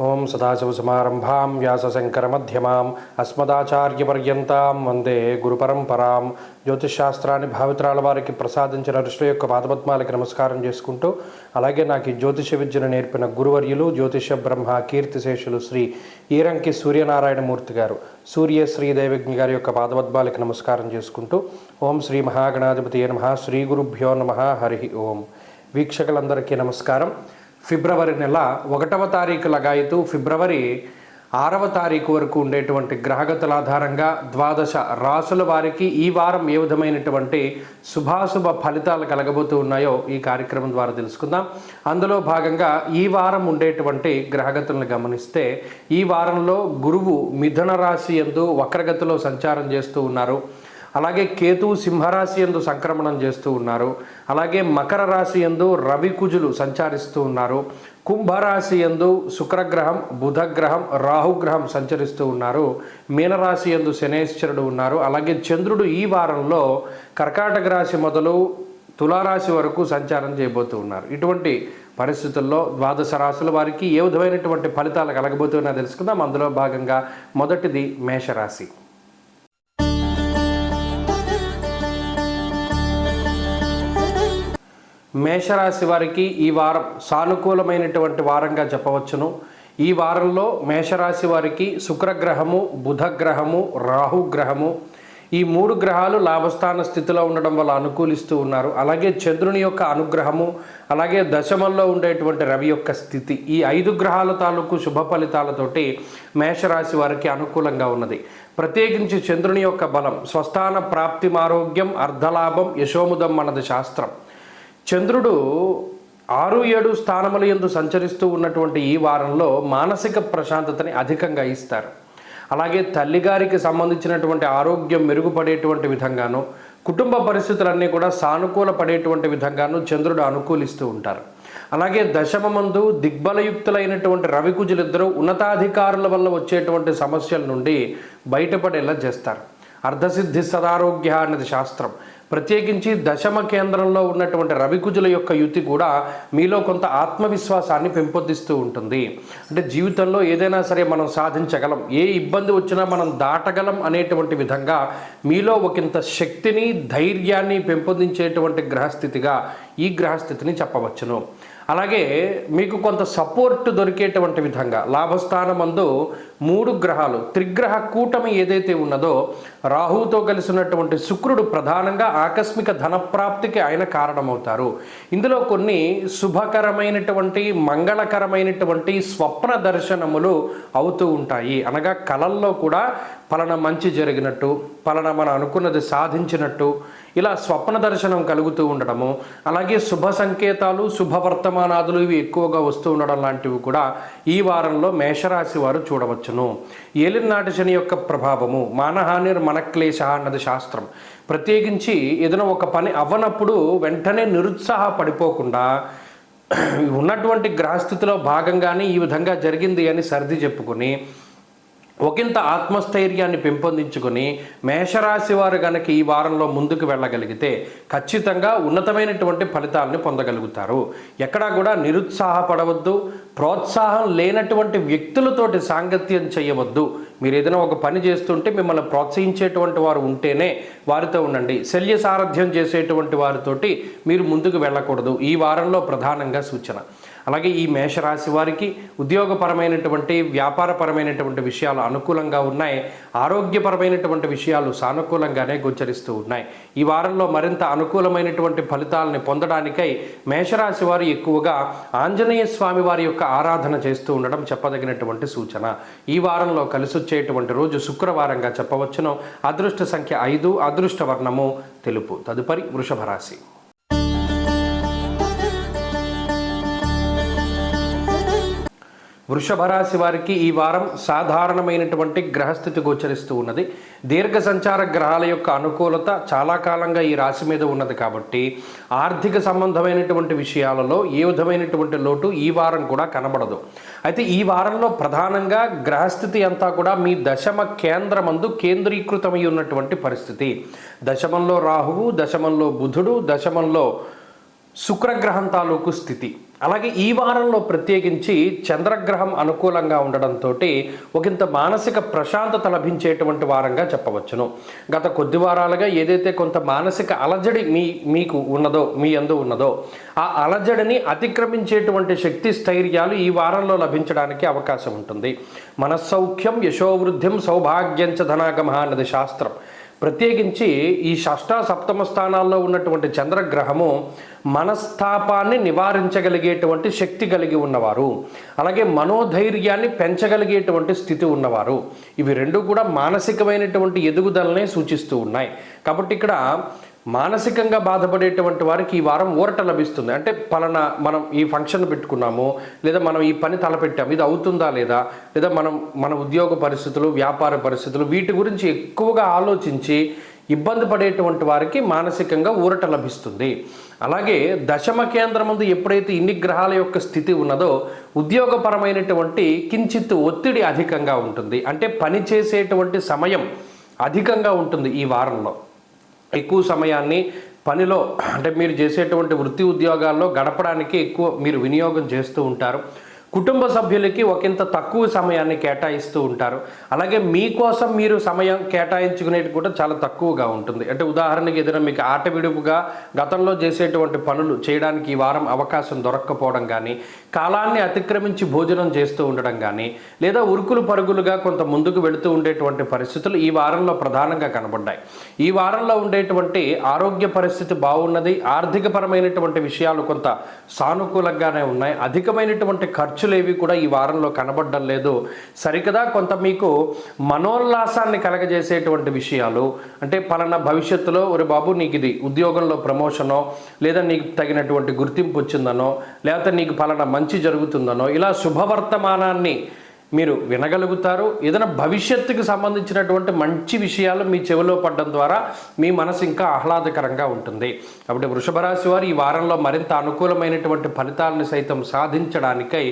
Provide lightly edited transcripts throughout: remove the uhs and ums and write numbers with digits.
ఓం సదాశివసమారంభాం వ్యాసశంకరమధ్యమాం అస్మదాచార్యపర్యంతాం వందే గురుపరంపరాం. జ్యోతిషశాస్త్రాన్ని భావితరాల వారికి ప్రసాదించిన ఋషుల యొక్క పాదపద్మాలకి నమస్కారం చేసుకుంటూ, అలాగే నాకు ఈ జ్యోతిష విద్యను నేర్పిన గురువర్యులు జ్యోతిష బ్రహ్మ కీర్తిశేషులు శ్రీ ఈరంకి సూర్యనారాయణమూర్తి గారు, సూర్యశ్రీ దైవజ్ఞ గారి యొక్క పాదపద్మాలకి నమస్కారం చేసుకుంటూ, ఓం శ్రీ మహాగణాధిపతి నమః, శ్రీ గురుభ్యో నమః, హరి ఓం. వీక్షకులందరికీ నమస్కారం. ఫిబ్రవరి నెల 1వ తారీఖు లగాయతూ ఫిబ్రవరి 6వ తారీఖు వరకు ఉండేటువంటి గ్రహగతుల ఆధారంగా 12 రాసుల వారికి ఈ వారం ఏ విధమైనటువంటి శుభాశుభ ఫలితాలు కలగబోతూ ఉన్నాయో ఈ కార్యక్రమం ద్వారా తెలుసుకుందాం. అందులో భాగంగా ఈ వారం ఉండేటువంటి గ్రహగతులను గమనిస్తే, ఈ వారంలో గురువు మిథున రాశి యందు వక్రగతిలో సంచారం చేస్తూ ఉన్నారు. అలాగే కేతువు సింహరాశి యందు సంక్రమణం చేస్తూ ఉన్నారు. అలాగే మకర రాశి యందు రవి కుజులు సంచరిస్తూ ఉన్నారు. కుంభరాశి యందు శుక్రగ్రహం, బుధగ్రహం, రాహుగ్రహం సంచరిస్తూ ఉన్నారు. మీనరాశి యందు శనేశ్వరుడు ఉన్నారు. అలాగే చంద్రుడు ఈ వారంలో కర్కాటక రాశి మొదలు తులారాశి వరకు సంచారం చేయబోతూ ఉన్నారు. ఇటువంటి పరిస్థితుల్లో 12 రాశుల వారికి ఏ విధమైనటువంటి ఫలితాలు కలగబోతున్నా తెలుసుకుందాం. అందులో భాగంగా మొదటిది మేషరాశి. మేషరాశి వారికి ఈ వారం సానుకూలమైనటువంటి వారంగా చెప్పవచ్చును. ఈ వారంలో మేషరాశి వారికి శుక్రగ్రహము, బుధగ్రహము, రాహుగ్రహము ఈ 3 గ్రహాలు లాభస్థాన స్థితిలో ఉండడం వల్ల అనుకూలిస్తూ ఉన్నారు. అలాగే చంద్రుని యొక్క అనుగ్రహము, అలాగే దశమంలో ఉండేటువంటి రవి యొక్క స్థితి, ఈ 5 గ్రహాల తాలూకు శుభ ఫలితాలతోటి మేషరాశి వారికి అనుకూలంగా ఉన్నది. ప్రత్యేకించి చంద్రుని యొక్క బలం, స్వస్థాన ప్రాప్తిమారోగ్యం, అర్ధలాభం, యశోముదం అన్నది శాస్త్రం. చంద్రుడు 6-7 స్థానముల యందు సంచరిస్తూ ఉన్నటువంటి ఈ వారంలో మానసిక ప్రశాంతతని అధికంగా ఇస్తారు. అలాగే తల్లిగారికి సంబంధించినటువంటి ఆరోగ్యం మెరుగుపడేటువంటి విధంగాను, కుటుంబ పరిస్థితులన్నీ కూడా సానుకూల పడేటువంటి విధంగాను చంద్రుడు అనుకూలిస్తూ ఉంటారు. అలాగే దశమమందు దిగ్బలయుక్తులైనటువంటి రవికుజులిద్దరూ ఉన్నతాధికారుల వల్ల వచ్చేటువంటి సమస్యల నుండి బయటపడేలా చేస్తారు. అర్ధసిద్ధి సదారోగ్య అన్నది శాస్త్రం. ప్రత్యేకించి దశమ కేంద్రంలో ఉన్నటువంటి రవికుజుల యొక్క యుతి కూడా మీలో కొంత ఆత్మవిశ్వాసాన్ని పెంపొందిస్తూ ఉంటుంది. అంటే జీవితంలో ఏదైనా సరే మనం సాధించగలం, ఏ ఇబ్బంది వచ్చినా మనం దాటగలం అనేటువంటి విధంగా మీలో ఒకంత శక్తిని, ధైర్యాన్ని పెంపొందించేటువంటి గ్రహస్థితిగా ఈ గ్రహస్థితిని చెప్పవచ్చును. అలాగే మీకు కొంత సపోర్ట్ దొరికేటువంటి విధంగా లాభస్థానమందు 3 గ్రహాలు త్రిగ్రహ కూటమి ఏదైతే ఉన్నదో, రాహువుతో కలిసినటువంటి శుక్రుడు ప్రధానంగా ఆకస్మిక ధనప్రాప్తికి ఆయన కారణమవుతారు. ఇందులో కొన్ని శుభకరమైనటువంటి, మంగళకరమైనటువంటి స్వప్న దర్శనములు అవుతూ ఉంటాయి. అనగా కలల్లో కూడా పలానా మంచి జరిగినట్టు, పలానా మనం అనుకున్నది సాధించినట్టు ఇలా స్వప్న దర్శనం కలుగుతూ ఉండడము, అలాగే శుభ సంకేతాలు, శుభవర్తమానాదులు ఇవి ఎక్కువగా వస్తూ ఉండడం లాంటివి కూడా ఈ వారంలో మేషరాశి వారు చూడవచ్చును. ఏలినాటి శని యొక్క ప్రభావము, మానహానిర్ మనక్లేశ అన్నది శాస్త్రం. ప్రత్యేకించి ఏదైనా ఒక పని అవ్వనప్పుడు వెంటనే నిరుత్సాహపడిపోకుండా ఉన్నటువంటి గ్రహస్థితిలో భాగంగానే ఈ విధంగా జరిగింది అని సర్ది చెప్పుకొని ఒకంత ఆత్మస్థైర్యాన్ని పెంపొందించుకొని మేషరాశి వారు కనుక ఈ వారంలో ముందుకు వెళ్ళగలిగితే ఖచ్చితంగా ఉన్నతమైనటువంటి ఫలితాలని పొందగలుగుతారు. ఎక్కడా కూడా నిరుత్సాహపడవద్దు, ప్రోత్సాహం లేనటువంటి వ్యక్తులతోటి సాంగత్యం చేయవద్దు. మీరు ఏదైనా ఒక పని చేస్తుంటే మిమ్మల్ని ప్రోత్సహించేటువంటి వారు ఉంటేనే వారితో ఉండండి. శల్య సారథ్యం చేసేటువంటి వారితోటి మీరు ముందుకు వెళ్ళకూడదు. ఈ వారంలో ప్రధానంగా సూచన. అలాగే ఈ మేషరాశి వారికి ఉద్యోగపరమైనటువంటి, వ్యాపారపరమైనటువంటి విషయాలు అనుకూలంగా ఉన్నాయి. ఆరోగ్యపరమైనటువంటి విషయాలు సానుకూలంగానే గోచరిస్తూ ఉన్నాయి. ఈ వారంలో మరింత అనుకూలమైనటువంటి ఫలితాలని పొందడానికై మేషరాశి వారు ఎక్కువగా ఆంజనేయ స్వామి వారి యొక్క ఆరాధన చేస్తూ ఉండడం చెప్పదగినటువంటి సూచన. ఈ వారంలో కలిసొచ్చేటువంటి రోజు శుక్రవారంగా చెప్పవచ్చును. అదృష్ట సంఖ్య 5, అదృష్ట వర్ణము తెలుపు. తదుపరి వృషభ రాశి. వృషభ రాశి వారికి ఈ వారం సాధారణమైనటువంటి గ్రహస్థితి గోచరిస్తూ ఉన్నది. దీర్ఘ సంచార గ్రహాల యొక్క అనుకూలత చాలా కాలంగా ఈ రాశి మీద ఉన్నది కాబట్టి ఆర్థిక సంబంధమైనటువంటి విషయాలలో ఏ విధమైనటువంటి లోటు ఈ వారం కూడా కనబడదు. అయితే ఈ వారంలో ప్రధానంగా గ్రహస్థితి అంతా కూడా మీ దశమ కేంద్రమందు కేంద్రీకృతమై ఉన్నటువంటి పరిస్థితి. దశమంలో రాహువు, దశమంలో బుధుడు, దశమంలో శుక్రగ్రహం తాలూకు స్థితి. అలాగే ఈ వారంలో ప్రత్యేకించి చంద్రగ్రహం అనుకూలంగా ఉండడంతో ఒకంత మానసిక ప్రశాంతత లభించేటువంటి వారంగా చెప్పవచ్చును. గత కొద్ది వారాలుగా ఏదైతే కొంత మానసిక అలజడి మీకు ఉన్నదో, మీ యందు ఉన్నదో, ఆ అలజడిని అతిక్రమించేటువంటి శక్తి స్థైర్యాలు ఈ వారంలో లభించడానికి అవకాశం ఉంటుంది. మనస్సౌఖ్యం, యశోవృద్ధిం, సౌభాగ్యంచ ధనాగమ అన్నది శాస్త్రం. ప్రత్యేకించి ఈ షష్ఠ సప్తమ స్థానాల్లో ఉన్నటువంటి చంద్రగ్రహము మనస్తాపాన్ని నివారించగలిగేటువంటి శక్తి కలిగి ఉన్నవారు, అలాగే మనోధైర్యాన్ని పెంచగలిగేటువంటి స్థితి ఉన్నవారు. ఇవి రెండు కూడా మానసికమైనటువంటి ఎదుగుదలనే సూచిస్తూ ఉన్నాయి. కాబట్టి ఇక్కడ మానసికంగా బాధపడేటువంటి వారికి ఈ వారం ఊరట లభిస్తుంది. అంటే పలానా మనం ఈ ఫంక్షన్ పెట్టుకున్నాము, లేదా మనం ఈ పని తలపెట్టాము, ఇది అవుతుందా లేదా మన ఉద్యోగ పరిస్థితులు, వ్యాపార పరిస్థితులు, వీటి గురించి ఎక్కువగా ఆలోచించి ఇబ్బంది పడేటువంటి వారికి మానసికంగా ఊరట లభిస్తుంది. అలాగే దశమ కేంద్రమందు ఎప్పుడైతే ఇన్ని గ్రహాల యొక్క స్థితి ఉన్నదో ఉద్యోగపరమైనటువంటి కించిత్ ఒత్తిడి అధికంగా ఉంటుంది. అంటే పని చేసేటువంటి సమయం అధికంగా ఉంటుంది. ఈ వారంలో ఎక్కువ సమయాన్ని పనిలో, అంటే మీరు చేసేటువంటి వృత్తి ఉద్యోగాల్లో గడపడానికి ఎక్కువ మీరు వినియోగం చేస్తూ ఉంటారు. కుటుంబ సభ్యులకి ఒకంత తక్కువ సమయాన్ని కేటాయిస్తూ ఉంటారు. అలాగే మీకోసం మీరు సమయం కేటాయించుకునేది కూడా చాలా తక్కువగా ఉంటుంది. అంటే ఉదాహరణకి ఏదైనా మీకు ఆట విడుపుగా గతంలో చేసేటువంటి పనులు చేయడానికి ఈ వారం అవకాశం దొరక్కపోవడం కానీ, కాలాన్ని అతిక్రమించి భోజనం చేస్తూ ఉండడం కానీ, లేదా ఉరుకులు పరుగులుగా కొంత ముందుకు వెళుతూ ఉండేటువంటి పరిస్థితులు ఈ వారంలో ప్రధానంగా కనబడ్డాయి. ఈ వారంలో ఉండేటువంటి ఆరోగ్య పరిస్థితి బాగున్నది. ఆర్థికపరమైనటువంటి విషయాలు కొంత సానుకూలంగానే ఉన్నాయి. అధికమైనటువంటి ఖర్చులేవి కూడా ఈ వారంలో కనబడడం లేదు. సరికదా కొంత మీకు మనోల్లాసాన్ని కలగజేసేటువంటి విషయాలు, అంటే పలానా భవిష్యత్తులో ఒరే బాబు నీకు ఇది ఉద్యోగంలో ప్రమోషనో, లేదా నీకు తగినటువంటి గుర్తింపు వచ్చిందనో, లేకపోతే నీకు పలానా మంచి జరుగుతుందనో, ఇలా శుభవర్తమానాన్ని మీరు వినగలుగుతారు. ఏదైనా భవిష్యత్తుకు సంబంధించినటువంటి మంచి విషయాలు మీ చెవిలో పడడం ద్వారా మీ మనసు ఇంకా ఆహ్లాదకరంగా ఉంటుంది. కాబట్టి వృషభ రాశి వారు ఈ వారంలో మరింత అనుకూలమైనటువంటి ఫలితాలను సైతం సాధించడానికై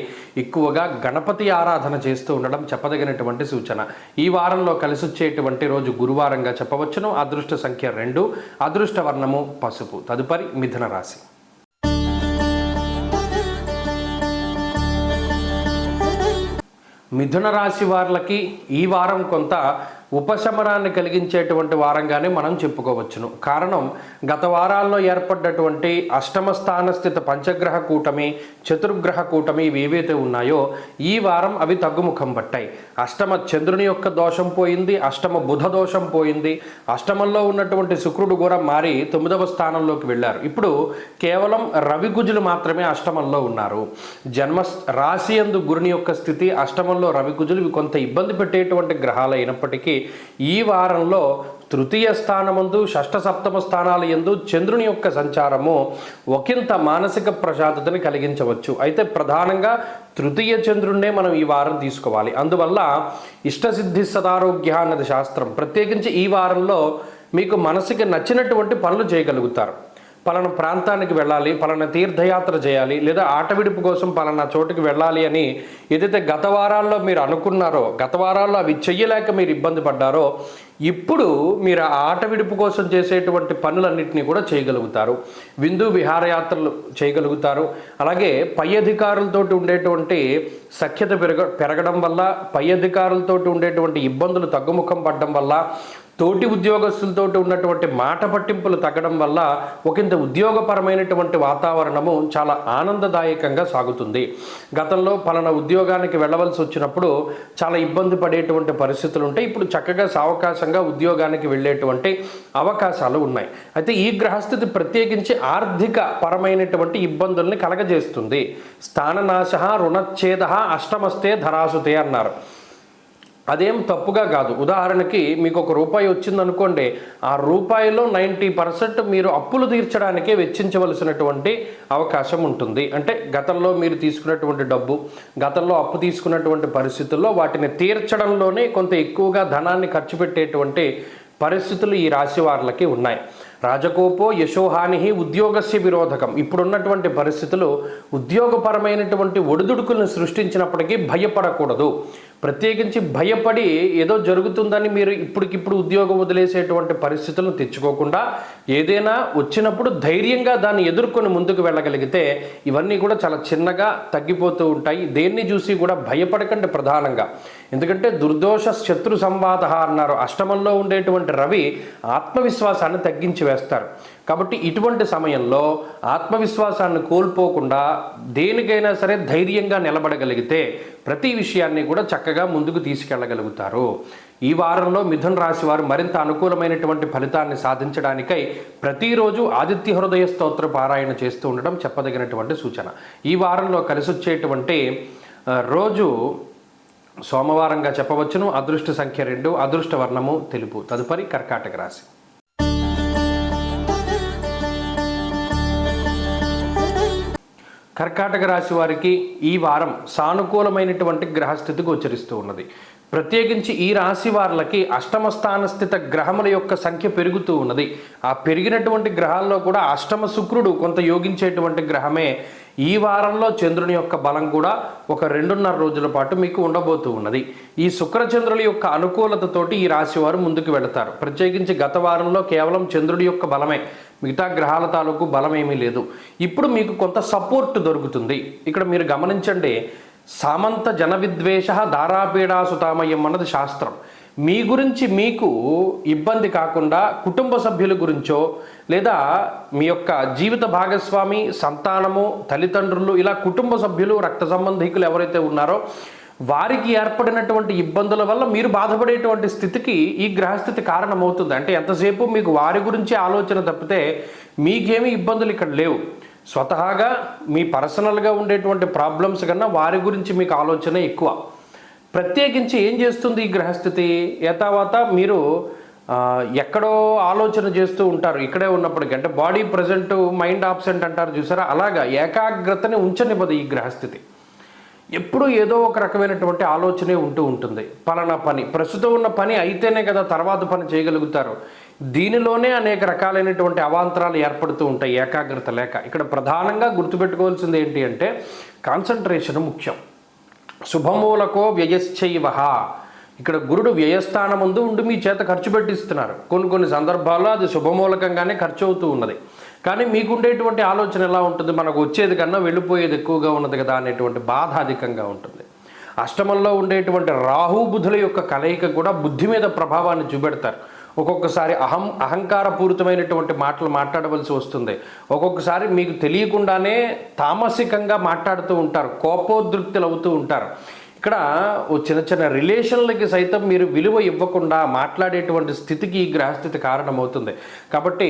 ఎక్కువగా గణపతి ఆరాధన చేస్తూ ఉండడం చెప్పదగినటువంటి సూచన. ఈ వారంలో కలిసి వచ్చేటువంటి రోజు గురువారంగా చెప్పవచ్చును. అదృష్ట సంఖ్య 2, అదృష్ట వర్ణము పసుపు. తదుపరి మిథున రాశి. మిథున రాశి వారికి ఈ వారం కొంత ఉపశమనాన్ని కలిగించేటువంటి వారంగానే మనం చెప్పుకోవచ్చును. కారణం గత వారాల్లో ఏర్పడ్డటువంటి అష్టమ స్థానస్థిత పంచగ్రహ కూటమి, చతుర్గ్రహ కూటమి ఇవి ఏవైతే ఉన్నాయో ఈ వారం అవి తగ్గుముఖం పట్టాయి. అష్టమ చంద్రుని యొక్క దోషం పోయింది, అష్టమ బుధ దోషం పోయింది, అష్టమంలో ఉన్నటువంటి శుక్రుడు కూడా మారి 9వ స్థానంలోకి వెళ్ళారు. ఇప్పుడు కేవలం రవి కుజులు మాత్రమే అష్టమంలో ఉన్నారు. జన్మ రాశి యందు గురుని యొక్క స్థితి, అష్టమంలో రవి కుజులు ఇవి కొంత ఇబ్బంది పెట్టేటువంటి గ్రహాలు అయినప్పటికీ ఈ వారంలో తృతీయ స్థానమందు, షష్ఠ సప్తమ స్థానాల యందు చంద్రుని యొక్క సంచారము ఒకంత మానసిక ప్రశాంతతని కలిగించవచ్చు. అయితే ప్రధానంగా తృతీయ చంద్రుణ్ణే మనం ఈ వారం తీసుకోవాలి. అందువల్ల ఇష్టసిద్ధి సదారోగ్య అన్నది శాస్త్రం. ప్రత్యేకించి ఈ వారంలో మీకు మనసుకి నచ్చినటువంటి పనులు చేయగలుగుతారు. పలానా ప్రాంతానికి వెళ్ళాలి, పలానా తీర్థయాత్ర చేయాలి, లేదా ఆట విడుపు కోసం పలానా చోటుకి వెళ్ళాలి అని ఏదైతే గత వారాల్లో మీరు అనుకున్నారో, గత వారాల్లో అవి చెయ్యలేక మీరు ఇబ్బంది పడ్డారో, ఇప్పుడు మీరు ఆ ఆట విడుపు కోసం చేసేటువంటి పనులన్నింటినీ కూడా చేయగలుగుతారు. విందు విహారయాత్రలు చేయగలుగుతారు. అలాగే పై అధికారులతోటి ఉండేటువంటి సఖ్యత పెరగడం వల్ల, పై అధికారులతో ఉండేటువంటి ఇబ్బందులు తగ్గుముఖం పడడం వల్ల, తోటి ఉద్యోగస్తులతో ఉన్నటువంటి మాట పట్టింపులు తగ్గడం వల్ల ఒకంత ఉద్యోగపరమైనటువంటి వాతావరణము చాలా ఆనందదాయకంగా సాగుతుంది. గతంలో పలానా ఉద్యోగానికి వెళ్ళవలసి వచ్చినప్పుడు చాలా ఇబ్బంది పడేటువంటి పరిస్థితులు ఉంటాయి. ఇప్పుడు చక్కగా సావకాశంగా ఉద్యోగానికి వెళ్ళేటువంటి అవకాశాలు ఉన్నాయి. అయితే ఈ గ్రహస్థితి ప్రత్యేకించి ఆర్థిక పరమైనటువంటి ఇబ్బందుల్ని కలగజేస్తుంది. స్థాననాశ రుణచ్ఛేద అష్టమస్తే ధరాసుతే అన్నారు. అదేం తప్పుగా కాదు. ఉదాహరణకి మీకు ₹1 వచ్చిందనుకోండి, ఆ రూపాయిలో 90% మీరు అప్పులు తీర్చడానికే వెచ్చించవలసినటువంటి అవకాశం ఉంటుంది. అంటే గతంలో మీరు తీసుకున్నటువంటి డబ్బు, గతంలో అప్పు తీసుకున్నటువంటి పరిస్థితుల్లో వాటిని తీర్చడంలోనే కొంత ఎక్కువగా ధనాన్ని ఖర్చు పెట్టేటువంటి పరిస్థితులు ఈ రాశి వారికి ఉన్నాయి. రాజకోపో యశోహాని ఉద్యోగస్య విరోధకం. ఇప్పుడున్నటువంటి పరిస్థితులు ఉద్యోగపరమైనటువంటి ఒడిదుడుకులను సృష్టించినప్పటికీ భయపడకూడదు. ప్రత్యేకించి భయపడి ఏదో జరుగుతుందని మీరు ఇప్పటికిప్పుడు ఉద్యోగం వదిలేసేటువంటి పరిస్థితులను తెచ్చుకోకుండా ఏదైనా వచ్చినప్పుడు ధైర్యంగా దాన్ని ఎదుర్కొని ముందుకు వెళ్ళగలిగితే ఇవన్నీ కూడా చాలా చిన్నగా తగ్గిపోతూ ఉంటాయి. దేన్ని చూసి కూడా భయపడకండి ప్రధానంగా. ఎందుకంటే దుర్దోష శత్రు సంవాద అన్నారు. అష్టమంలో ఉండేటువంటి రవి ఆత్మవిశ్వాసాన్ని తగ్గించి వేస్తారు. కాబట్టి ఇటువంటి సమయంలో ఆత్మవిశ్వాసాన్ని కోల్పోకుండా దేనికైనా సరే ధైర్యంగా నిలబడగలిగితే ప్రతి విషయాన్ని కూడా చక్కగా ముందుకు తీసుకెళ్ళగలుగుతారు. ఈ వారంలో మిథున రాశి వారు మరింత అనుకూలమైనటువంటి ఫలితాన్ని సాధించడానికై ప్రతిరోజు ఆదిత్య హృదయ స్తోత్ర పారాయణ చేస్తూ ఉండడం చెప్పదగినటువంటి సూచన. ఈ వారంలో కలిసొచ్చేటువంటి రోజు సోమవారంగా చెప్పవచ్చును. అదృష్ట సంఖ్య 2, అదృష్ట వర్ణము తెలుపు. తదుపరి కర్కాటక రాశి. కర్కాటక రాశి వారికి ఈ వారం సానుకూలమైనటువంటి గ్రహస్థితి గోచరిస్తూ ఉన్నది. ప్రత్యేకించి ఈ రాశి వారికి అష్టమ స్థాన స్థిత గ్రహముల యొక్క సంఖ్య పెరుగుతూ ఉన్నది. ఆ పెరిగినటువంటి గ్రహాల్లో కూడా అష్టమ శుక్రుడు కొంత యోగించేటువంటి గ్రహమే. ఈ వారంలో చంద్రుని యొక్క బలం కూడా ఒక 2.5 రోజుల పాటు మీకు ఉండబోతూ ఉన్నది. ఈ శుక్రచంద్రుల యొక్క అనుకూలతతోటి ఈ రాశి వారు ముందుకు వెళతారు. ప్రత్యేకించి గత వారంలో కేవలం చంద్రుడి యొక్క బలమే, మిగతా గ్రహాల తాలూకు బలం ఏమీ లేదు. ఇప్పుడు మీకు కొంత సపోర్ట్ దొరుకుతుంది. ఇక్కడ మీరు గమనించండి, సామంత జన విద్వేష దారాపీడాసుతామయం అన్నది శాస్త్రం. మీ గురించి మీకు ఇబ్బంది కాకుండా కుటుంబ సభ్యుల గురించో లేదా మీ యొక్క జీవిత భాగస్వామి, సంతానము, తల్లిదండ్రులు, ఇలా కుటుంబ సభ్యులు, రక్త సంబంధికులు ఎవరైతే ఉన్నారో వారికి ఏర్పడినటువంటి ఇబ్బందుల వల్ల మీరు బాధపడేటువంటి స్థితికి ఈ గ్రహస్థితి కారణమవుతుంది. అంటే ఎంతసేపు మీకు వారి గురించి ఆలోచన తప్పితే మీకేమీ ఇబ్బందులు ఇక్కడ లేవు. స్వతహాగా మీ పర్సనల్గా ఉండేటువంటి ప్రాబ్లమ్స్ కన్నా వారి గురించి మీకు ఆలోచన ఎక్కువ. ప్రత్యేకించి ఏం చేస్తుంది ఈ గ్రహస్థితి? యథావాత మీరు ఎక్కడో ఆలోచన చేస్తూ ఉంటారు ఇక్కడే ఉన్నప్పటికీ. అంటే బాడీ ప్రజెంట్, మైండ్ ఆబ్సెంట్ అంటారు చూసారా, అలాగా ఏకాగ్రతని ఉంచనివ్వదు ఈ గ్రహస్థితి. ఎప్పుడు ఏదో ఒక రకమైనటువంటి ఆలోచనే ఉంటూ ఉంటుంది. పలానా పని, ప్రస్తుతం ఉన్న పని అయితేనే కదా తర్వాత పని చేయగలుగుతారు. దీనిలోనే అనేక రకాలైనటువంటి అవాంతరాలు ఏర్పడుతూ ఉంటాయి ఏకాగ్రత లేక. ఇక్కడ ప్రధానంగా గుర్తుపెట్టుకోవాల్సింది ఏంటి అంటే కాన్సన్ట్రేషన్ ముఖ్యం. శుభమూలకో వ్యయశ్చైవ. ఇక్కడ గురుడు వ్యయస్థానమందు ఉండి మీ చేత ఖర్చు పెట్టిస్తున్నారు. కొన్ని సందర్భాల్లో అది శుభమూలకంగానే ఖర్చు అవుతూ ఉన్నది. కానీ మీకుండేటువంటి ఆలోచన ఎలా ఉంటుంది? మనకు వచ్చేది కన్నా వెళ్ళిపోయేది ఎక్కువగా ఉన్నది కదా అనేటువంటి బాధ అధికంగా ఉంటుంది. అష్టమంలో ఉండేటువంటి రాహు బుధుల యొక్క కలయిక కూడా బుద్ధి మీద ప్రభావాన్ని చూపెడతారు. ఒక్కొక్కసారి అహంకారపూరితమైనటువంటి మాటలు మాట్లాడవలసి వస్తుంది. ఒక్కొక్కసారి మీకు తెలియకుండానే తామసికంగా మాట్లాడుతూ ఉంటారు, కోపోద్రిక్తులు అవుతూ ఉంటారు. ఇక్కడ చిన్న రిలేషన్లకి సైతం మీరు విలువ ఇవ్వకుండా మాట్లాడేటువంటి స్థితికి ఈ గ్రహస్థితి కారణమవుతుంది. కాబట్టి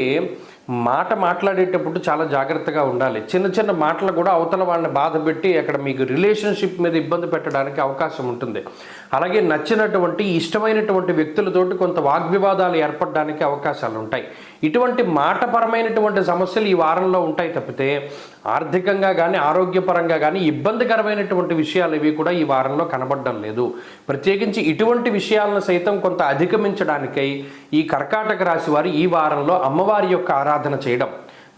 మాట్లాడేటప్పుడు చాలా జాగ్రత్తగా ఉండాలి. చిన్న మాటలు కూడా అవతల వాళ్ళని బాధ పెట్టి అక్కడ మీకు రిలేషన్షిప్ మీద ఇబ్బంది పెట్టడానికి అవకాశం ఉంటుంది. అలాగే నచ్చినటువంటి ఇష్టమైనటువంటి వ్యక్తులతోటి కొంత వాగ్వివాదాలు ఏర్పడడానికి అవకాశాలు ఉంటాయి. ఇటువంటి మాటపరమైనటువంటి సమస్యలు ఈ వారంలో ఉంటాయి తప్పితే ఆర్థికంగా కానీ ఆరోగ్యపరంగా కానీ ఇబ్బందికరమైనటువంటి విషయాలు ఇవి కూడా ఈ వారంలో కనబడడం లేదు. ప్రత్యేకించి ఇటువంటి విషయాలను సైతం కొంత అధిగమించడానికై ఈ కర్కాటక రాశి వారు ఈ వారంలో అమ్మవారి యొక్క ఆరాధన చేయడం,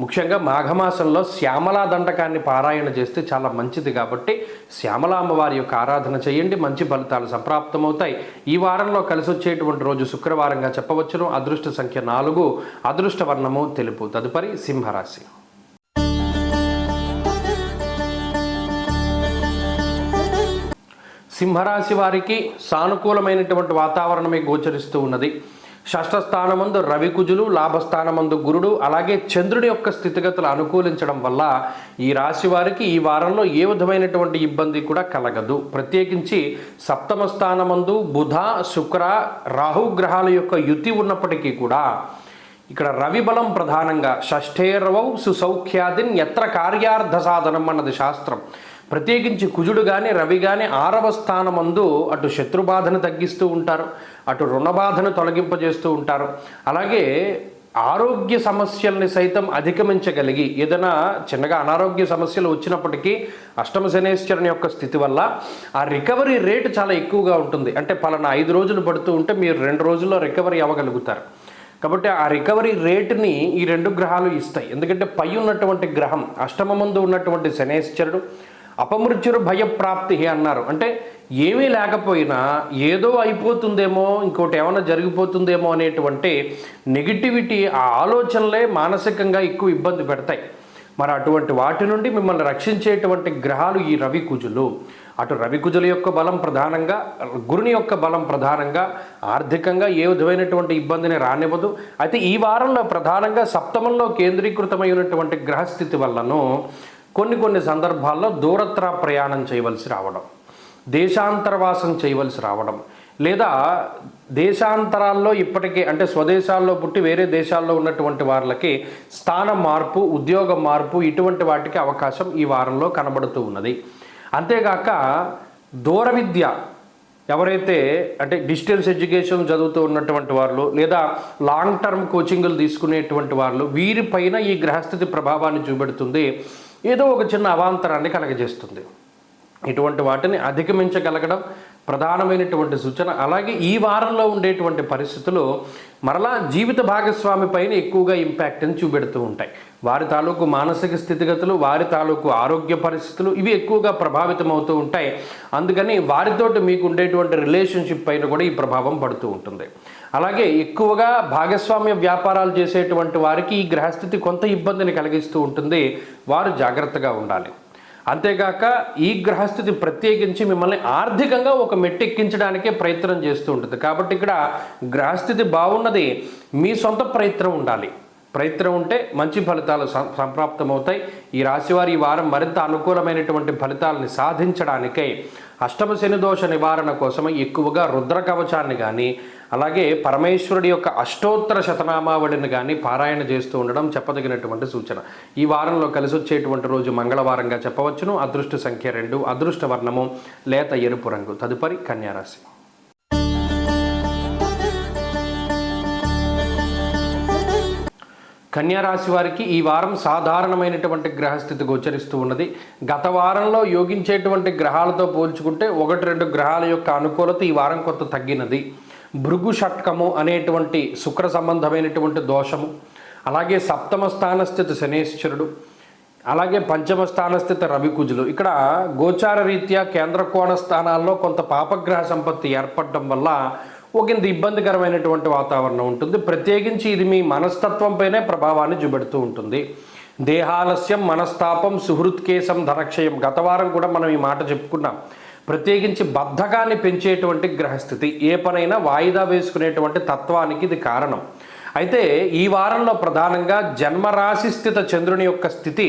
ముఖ్యంగా మాఘమాసంలో శ్యామలా దండకాన్ని పారాయణ చేస్తే చాలా మంచిది. కాబట్టి శ్యామలా అమ్మవారి యొక్క ఆరాధన చేయండి, మంచి ఫలితాలు సంప్రాప్తమవుతాయి. ఈ వారంలో కలిసి వచ్చేటువంటి రోజు శుక్రవారంగా చెప్పవచ్చును. అదృష్ట సంఖ్య 4, అదృష్ట వర్ణము తెలుపు. తదుపరి సింహరాశి. సింహరాశి వారికి సానుకూలమైనటువంటి వాతావరణమే గోచరిస్తూ ఉన్నది. షష్ఠ స్థానమందు రవికుజులు, లాభస్థానమందు గురుడు, అలాగే చంద్రుడి యొక్క స్థితిగతులు అనుకూలించడం వల్ల ఈ రాశి వారికి ఈ వారంలో ఏ విధమైనటువంటి ఇబ్బంది కూడా కలగదు. ప్రత్యేకించి సప్తమ స్థానమందు బుధ, శుక్ర, రాహు గ్రహాల యొక్క యుతి ఉన్నప్పటికీ కూడా ఇక్కడ రవి బలం ప్రధానంగా షష్ఠేర్వౌ సుసౌఖ్యాదిన్ ఎత్ర కార్యార్థ సాధనం అన్నది శాస్త్రం. ప్రత్యేకించి కుజుడు కానీ రవి కానీ 6వ స్థానమందు అటు శత్రుబాధను తగ్గిస్తూ ఉంటారు, అటు రుణబాధను తొలగింపజేస్తూ ఉంటారు. అలాగే ఆరోగ్య సమస్యల్ని సైతం అధిగమించగలిగి ఏదైనా చిన్నగా అనారోగ్య సమస్యలు వచ్చినప్పటికీ అష్టమ శనేశ్వరుని యొక్క స్థితి వల్ల ఆ రికవరీ రేటు చాలా ఎక్కువగా ఉంటుంది. అంటే పలానా 5 రోజులు పడుతూ ఉంటే మీరు 2 రోజుల్లో రికవరీ అవ్వగలుగుతారు. కాబట్టి ఆ రికవరీ రేటుని ఈ 2 గ్రహాలు ఇస్తాయి. ఎందుకంటే పై ఉన్నటువంటి గ్రహం అష్టమ ముందు ఉన్నటువంటి శనేశ్వరుడు అపమృత్యురు భయప్రాప్తి అన్నారు. అంటే ఏమీ లేకపోయినా ఏదో అయిపోతుందేమో, ఇంకోటి ఏమైనా జరిగిపోతుందేమో అనేటువంటి నెగిటివిటీ, ఆ ఆలోచనలే మానసికంగా ఎక్కువ ఇబ్బంది పెడతాయి. మరి అటువంటి వాటి నుండి మిమ్మల్ని రక్షించేటువంటి గ్రహాలు ఈ రవి కుజులు. అటు రవి కుజుల యొక్క బలం ప్రధానంగా, గురుని యొక్క బలం ప్రధానంగా ఆర్థికంగా ఏ విధమైనటువంటి ఇబ్బందిని రానివ్వదు. అయితే ఈ వారంలో ప్రధానంగా సప్తమంలో కేంద్రీకృతమైనటువంటి గ్రహస్థితి వల్లను కొన్ని సందర్భాల్లో దూరత్ర ప్రయాణం చేయవలసి రావడం, దేశాంతరవాసం చేయవలసి రావడం, లేదా దేశాంతరాల్లో ఇప్పటికే అంటే స్వదేశాల్లో పుట్టి వేరే దేశాల్లో ఉన్నటువంటి వాళ్ళకి స్థాన మార్పు, ఉద్యోగ మార్పు ఇటువంటి వాటికి అవకాశం ఈ వారంలో కనబడుతూ ఉన్నది. అంతేగాక దూర విద్య ఎవరైతే అంటే డిస్టెన్స్ ఎడ్యుకేషన్ చదువుతూ ఉన్నటువంటి వాళ్ళు లేదా లాంగ్ టర్మ్ కోచింగ్లు తీసుకునేటువంటి వాళ్ళు వీరిపైన ఈ గ్రహస్థితి ప్రభావాన్ని చూపెడుతుంది. ఏదో ఒక చిన్న అవాంతరాన్ని కలగజేస్తుంది. ఇటువంటి వాటిని అధిగమించగలగడం ప్రధానమైనటువంటి సూచన. అలాగే ఈ వారంలో ఉండేటువంటి పరిస్థితులు మరలా జీవిత భాగస్వామి పైన ఎక్కువగా ఇంపాక్ట్ని చూపెడుతూ ఉంటాయి. వారి తాలూకు మానసిక స్థితిగతులు, వారి తాలూకు ఆరోగ్య పరిస్థితులు ఇవి ఎక్కువగా ప్రభావితం అవుతూ ఉంటాయి. అందుకని వారితోటి మీకు ఉండేటువంటి రిలేషన్షిప్ పైన కూడా ఈ ప్రభావం పడుతూ ఉంటుంది. అలాగే ఎక్కువగా భాగస్వామ్య వ్యాపారాలు చేసేటువంటి వారికి ఈ గ్రహస్థితి కొంత ఇబ్బందిని కలిగిస్తూ ఉంటుంది. వారు జాగ్రత్తగా ఉండాలి. అంతేగాక ఈ గ్రహస్థితి ప్రత్యేకించి మిమ్మల్ని ఆర్థికంగా ఒక మెట్టెక్కించడానికే ప్రయత్నం చేస్తూ ఉంటుంది. కాబట్టి ఇక్కడ గ్రహస్థితి బాగున్నది, మీ సొంత ప్రయత్నం ఉండాలి. ప్రయత్నం ఉంటే మంచి ఫలితాలు సంప్రాప్తమవుతాయి. ఈ రాశివారి ఈ వారం మరింత అనుకూలమైనటువంటి ఫలితాలని సాధించడానికై అష్టమ శని దోష నివారణ కోసమే ఎక్కువగా రుద్ర కవచాన్ని కానీ అలాగే పరమేశ్వరుడి యొక్క అష్టోత్తర శతనామావళిని కానీ పారాయణ చేస్తూ ఉండడం చెప్పదగినటువంటి సూచన. ఈ వారంలో కలిసి వచ్చేటువంటి రోజు మంగళవారంగా చెప్పవచ్చును. అదృష్ట సంఖ్య 2, అదృష్ట వర్ణము లేత ఎరుపు రంగు. తదుపరి కన్యారాశి. కన్యారాశి వారికి ఈ వారం సాధారణమైనటువంటి గ్రహస్థితి గోచరిస్తూ ఉన్నది. గత వారంలో యోగించేటువంటి గ్రహాలతో పోల్చుకుంటే 1-2 గ్రహాల యొక్క అనుకూలత ఈ వారం కొంత తగ్గినది. భృగు షట్కము అనేటువంటి శుక్ర సంబంధమైనటువంటి దోషము, అలాగే సప్తమ స్థానస్థితి శనేశ్వరుడు, అలాగే పంచమ స్థానస్థితి రవికుజులు. ఇక్కడ గోచార రీత్యా కేంద్ర కోణ స్థానాల్లో కొంత పాపగ్రహ సంపత్తి ఏర్పడడం వల్ల ఒకంత ఇబ్బందికరమైనటువంటి వాతావరణం ఉంటుంది. ప్రత్యేకించి ఇది మీ మనస్తత్వంపైనే ప్రభావాన్ని చూపెడుతూ ఉంటుంది. దేహాలస్యం, మనస్తాపం, సుహృత్కేశం, ధనక్షయం. గత వారం కూడా మనం ఈ మాట చెప్పుకున్నాం. ప్రత్యేకించి బద్ధకాన్ని పెంచేటువంటి గ్రహస్థితి, ఏ పనైనా వాయిదా వేసుకునేటువంటి తత్వానికి ఇది కారణం. అయితే ఈ వారంలో ప్రధానంగా జన్మరాశి స్థిత చంద్రుని యొక్క స్థితి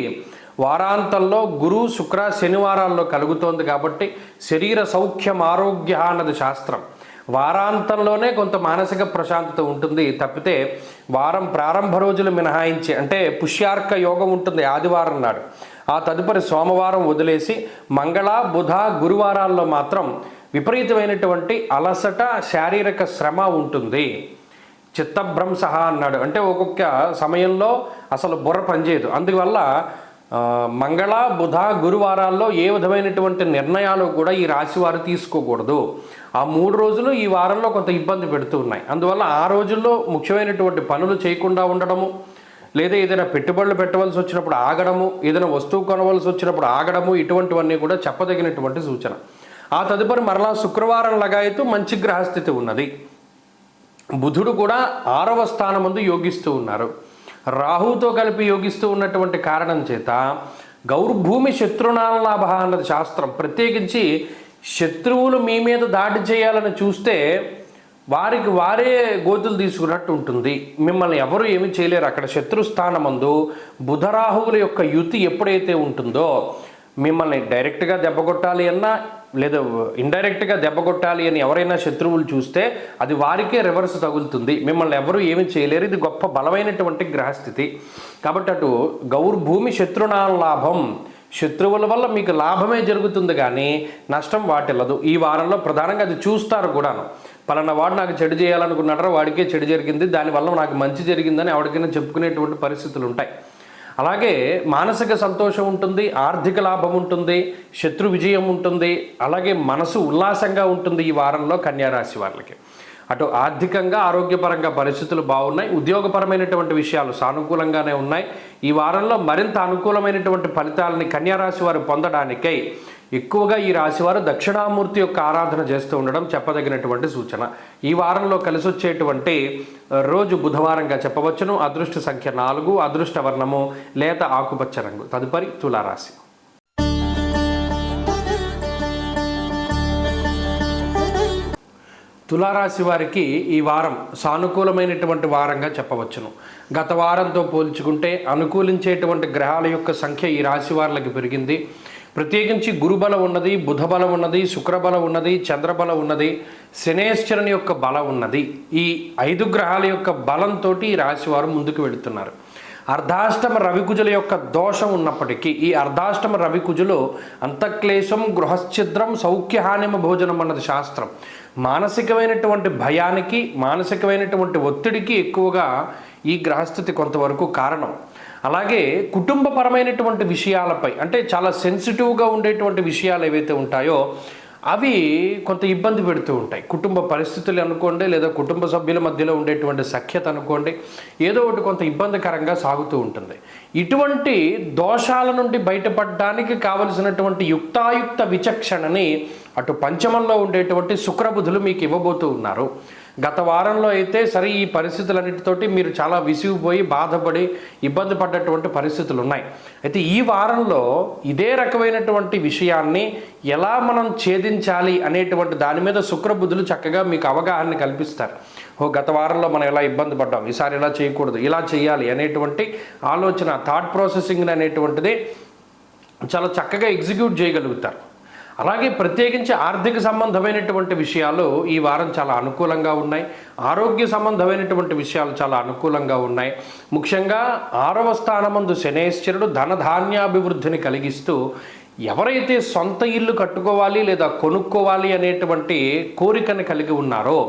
వారాంతంలో గురు, శుక్ర, శనివారాల్లో కలుగుతోంది. కాబట్టి శరీర సౌఖ్యం, ఆరోగ్య అన్నది శాస్త్రం. వారాంతంలోనే కొంత మానసిక ప్రశాంతత ఉంటుంది తప్పితే వారం ప్రారంభ రోజులు మినహాయించి, అంటే పుష్యార్క యోగం ఉంటుంది ఆదివారం నాడు, ఆ తదుపరి సోమవారం వదిలేసి మంగళ, బుధ, గురువారాల్లో మాత్రం విపరీతమైనటువంటి అలసట, శారీరక శ్రమ ఉంటుంది. చిత్తభ్రంశ అన్నాడు, అంటే ఒక్కొక్క సమయంలో అసలు బుర్ర పనిచేయదు. అందువల్ల మంగళ, బుధ, గురువారాల్లో ఏ విధమైనటువంటి నిర్ణయాలు కూడా ఈ రాశి వారు తీసుకోకూడదు. ఆ 3 రోజులు ఈ వారంలో కొంత ఇబ్బంది పెడుతూ ఉన్నాయి. అందువల్ల ఆ రోజుల్లో ముఖ్యమైనటువంటి పనులు చేయకుండా ఉండడము, లేదా ఏదైనా పెట్టుబడులు పెట్టవలసి వచ్చినప్పుడు ఆగడము, ఏదైనా వస్తువు కొనవలసి వచ్చినప్పుడు ఆగడము, ఇటువంటివన్నీ కూడా చెప్పదగినటువంటి సూచన. ఆ తదుపరి మరలా శుక్రవారం లగాయతూ మంచి గ్రహస్థితి ఉన్నది. బుధుడు కూడా 6వ స్థానమందు యోగిస్తూ ఉన్నారు. రాహుతో కలిపి యోగిస్తూ ఉన్నటువంటి కారణం చేత గౌర్భూమి శత్రునాలాభ అన్నది శాస్త్రం. ప్రత్యేకించి శత్రువులు మీ మీద దాడి చేయాలని చూస్తే వారికి వారే గోతులు తీసుకున్నట్టు ఉంటుంది. మిమ్మల్ని ఎవరు ఏమి చేయలేరు. అక్కడ శత్రుస్థానమందు బుధరాహువుల యొక్క యుతి ఎప్పుడైతే ఉంటుందో మిమ్మల్ని డైరెక్ట్గా దెబ్బకొట్టాలి అన్నా లేదా ఇండైరెక్ట్గా దెబ్బకొట్టాలి అని ఎవరైనా శత్రువులు చూస్తే అది వారికే రివర్స్ తగులుతుంది. మిమ్మల్ని ఎవరు ఏమి చేయలేరు. ఇది గొప్ప బలమైనటువంటి గ్రహస్థితి. కాబట్టి అటు గౌర్భూమి శత్రునాలాభం, శత్రువుల వల్ల మీకు లాభమే జరుగుతుంది కానీ నష్టం వాటిల్లదు. ఈ వారంలో ప్రధానంగా అది చూస్తారు కూడాను. పలానా వాడు నాకు చెడు చేయాలనుకున్నాడో వాడికే చెడు జరిగింది, దానివల్ల నాకు మంచి జరిగిందని ఎవరికైనా చెప్పుకునేటువంటి పరిస్థితులు ఉంటాయి. అలాగే మానసిక సంతోషం ఉంటుంది, ఆర్థిక లాభం ఉంటుంది, శత్రు విజయం ఉంటుంది, అలాగే మనసు ఉల్లాసంగా ఉంటుంది ఈ వారంలో కన్యారాశి వాళ్ళకి. అటు ఆర్థికంగా ఆరోగ్యపరంగా పరిస్థితులు బాగున్నాయి, ఉద్యోగపరమైనటువంటి విషయాలు సానుకూలంగానే ఉన్నాయి. ఈ వారంలో మరింత అనుకూలమైనటువంటి ఫలితాలని కన్యారాశి వారు పొందడానికై ఎక్కువగా ఈ రాశివారు దక్షిణామూర్తి యొక్క ఆరాధన చేస్తూ ఉండడం చెప్పదగినటువంటి సూచన. ఈ వారంలో కలిసి వచ్చేటువంటి రోజు బుధవారంగా చెప్పవచ్చును. అదృష్ట సంఖ్య 4, అదృష్ట వర్ణము లేత ఆకుపచ్చ రంగు. తదుపరి తులారాశి. తులారాశి వారికి ఈ వారం సానుకూలమైనటువంటి వారంగా చెప్పవచ్చును. గత వారంతో పోల్చుకుంటే అనుకూలించేటువంటి గ్రహాల యొక్క సంఖ్య ఈ రాశి వారికి పెరిగింది. ప్రత్యేకించి గురుబలం ఉన్నది, బుధబలం ఉన్నది, శుక్రబలం ఉన్నది, చంద్రబలం ఉన్నది, శనేశ్వరుని యొక్క బలం ఉన్నది. ఈ 5 గ్రహాల యొక్క బలంతో ఈ రాశివారు ముందుకు వెళుతున్నారు. అర్ధాష్టమ రవికుజుల యొక్క దోషం ఉన్నప్పటికీ ఈ అర్ధాష్టమ రవికుజులు అంతఃక్లేశం గృహశ్చిద్రం సౌఖ్యహానిమ భోజనం అన్నది శాస్త్రం. మానసికమైనటువంటి భయానికి, మానసికమైనటువంటి ఒత్తిడికి ఎక్కువగా ఈ గ్రహస్థితి కొంతవరకు కారణం. అలాగే కుటుంబపరమైనటువంటి విషయాలపై, అంటే చాలా సెన్సిటివ్గా ఉండేటువంటి విషయాలు ఏవైతే ఉంటాయో అవి కొంత ఇబ్బంది పెడుతూ ఉంటాయి. కుటుంబ పరిస్థితులు అనుకోండి, లేదా కుటుంబ సభ్యుల మధ్యలో ఉండేటువంటి సఖ్యత అనుకోండి, ఏదో ఒకటి కొంత ఇబ్బందికరంగా సాగుతూ ఉంటుంది. ఇటువంటి దోషాల నుండి బయటపడడానికి కావలసినటువంటి యుక్తాయుక్త విచక్షణని అటు పంచమంలో ఉండేటువంటి శుక్రబుధులు మీకు ఇవ్వబోతూ ఉన్నారు. గత వారంలో అయితే సరే ఈ పరిస్థితులన్నిటితోటి మీరు చాలా విసిగిపోయి బాధపడి ఇబ్బంది పడ్డటువంటి పరిస్థితులు ఉన్నాయి. అయితే ఈ వారంలో ఇదే రకమైనటువంటి విషయాన్ని ఎలా మనం ఛేదించాలి అనేటువంటి దాని మీద శుక్రబుధులు చక్కగా మీకు అవగాహన కల్పిస్తారు. గత వారంలో మనం ఎలా ఇబ్బంది పడ్డాం, ఈసారి ఇలా చేయకూడదు, ఇలా చేయాలి అనేటువంటి ఆలోచన, థాట్ ప్రాసెసింగ్ అనేటువంటిది చాలా చక్కగా ఎగ్జిక్యూట్ చేయగలుగుతారు. అలాగే ప్రత్యేకించి ఆర్థిక సంబంధమైనటువంటి విషయాలు ఈ వారం చాలా అనుకూలంగా ఉన్నాయి. ఆరోగ్య సంబంధమైనటువంటి విషయాలు చాలా అనుకూలంగా ఉన్నాయి. ముఖ్యంగా 6వ స్థానమందు శనేశ్వరుడు ధనధాన్యాభివృద్ధిని కలిగిస్తూ ఎవరైతే సొంత ఇల్లు కట్టుకోవాలి లేదా కొనుక్కోవాలి అనేటువంటి కోరికను కలిగి ఉన్నారో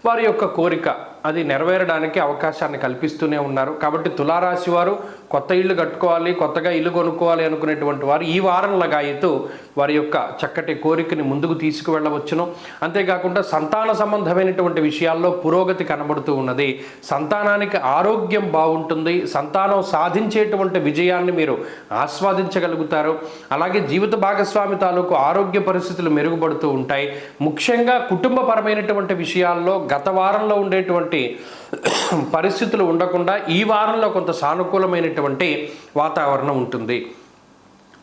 వారి యొక్క కోరిక అది నెరవేరడానికి అవకాశాన్ని కల్పిస్తూనే ఉన్నారు. కాబట్టి తులారాశి వారు కొత్త ఇల్లు కట్టుకోవాలి, కొత్తగా ఇల్లు కొనుక్కోవాలి అనుకునేటువంటి వారు ఈ వారం లగాయితూ వారి యొక్క చక్కటి కోరికని ముందుకు తీసుకువెళ్ళవచ్చును. అంతేకాకుండా సంతాన సంబంధమైనటువంటి విషయాల్లో పురోగతి కనబడుతూ ఉన్నది. సంతానానికి ఆరోగ్యం బాగుంటుంది, సంతానం సాధించేటువంటి విజయాన్ని మీరు ఆస్వాదించగలుగుతారు. అలాగే జీవిత భాగస్వామి తాలూకు ఆరోగ్య పరిస్థితులు మెరుగుపడుతూ ఉంటాయి. ముఖ్యంగా కుటుంబపరమైనటువంటి విషయాల్లో గత వారంలో ఉండేటువంటి పరిస్థితులు ఉండకుండా ఈ వారంలో కొంత సానుకూలమైనటువంటి వాతావరణం ఉంటుంది.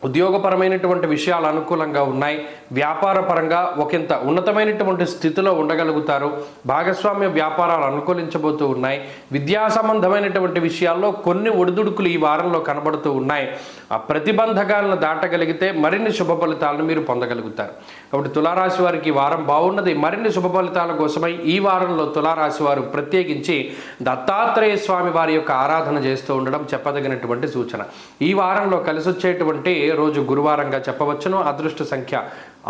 ఉద్యోగపరమైనటువంటి విషయాలు అనుకూలంగా ఉన్నాయి. వ్యాపార పరంగా ఒకంత ఉన్నతమైనటువంటి స్థితిలో ఉండగలుగుతారు. భాగస్వామ్య వ్యాపారాలు అనుకూలించబోతూ ఉన్నాయి. విద్యా సంబంధమైనటువంటి విషయాల్లో కొన్ని ఒడిదుడుకులు ఈ వారంలో కనబడుతూ ఉన్నాయి. ఆ ప్రతిబంధకాలను దాటగలిగితే మరిన్ని శుభ ఫలితాలను మీరు పొందగలుగుతారు. కాబట్టి తులారాశి వారికి ఈ వారం బాగున్నది. మరిన్ని శుభ ఫలితాల కోసమై ఈ వారంలో తులారాశి వారు ప్రత్యేకించి దత్తాత్రేయ స్వామి వారి యొక్క ఆరాధన చేస్తూ ఉండడం చెప్పదగినటువంటి సూచన. ఈ వారంలో కలిసి వచ్చేటువంటి రోజు గురువారంగా చెప్పవచ్చును. అదృష్ట సంఖ్య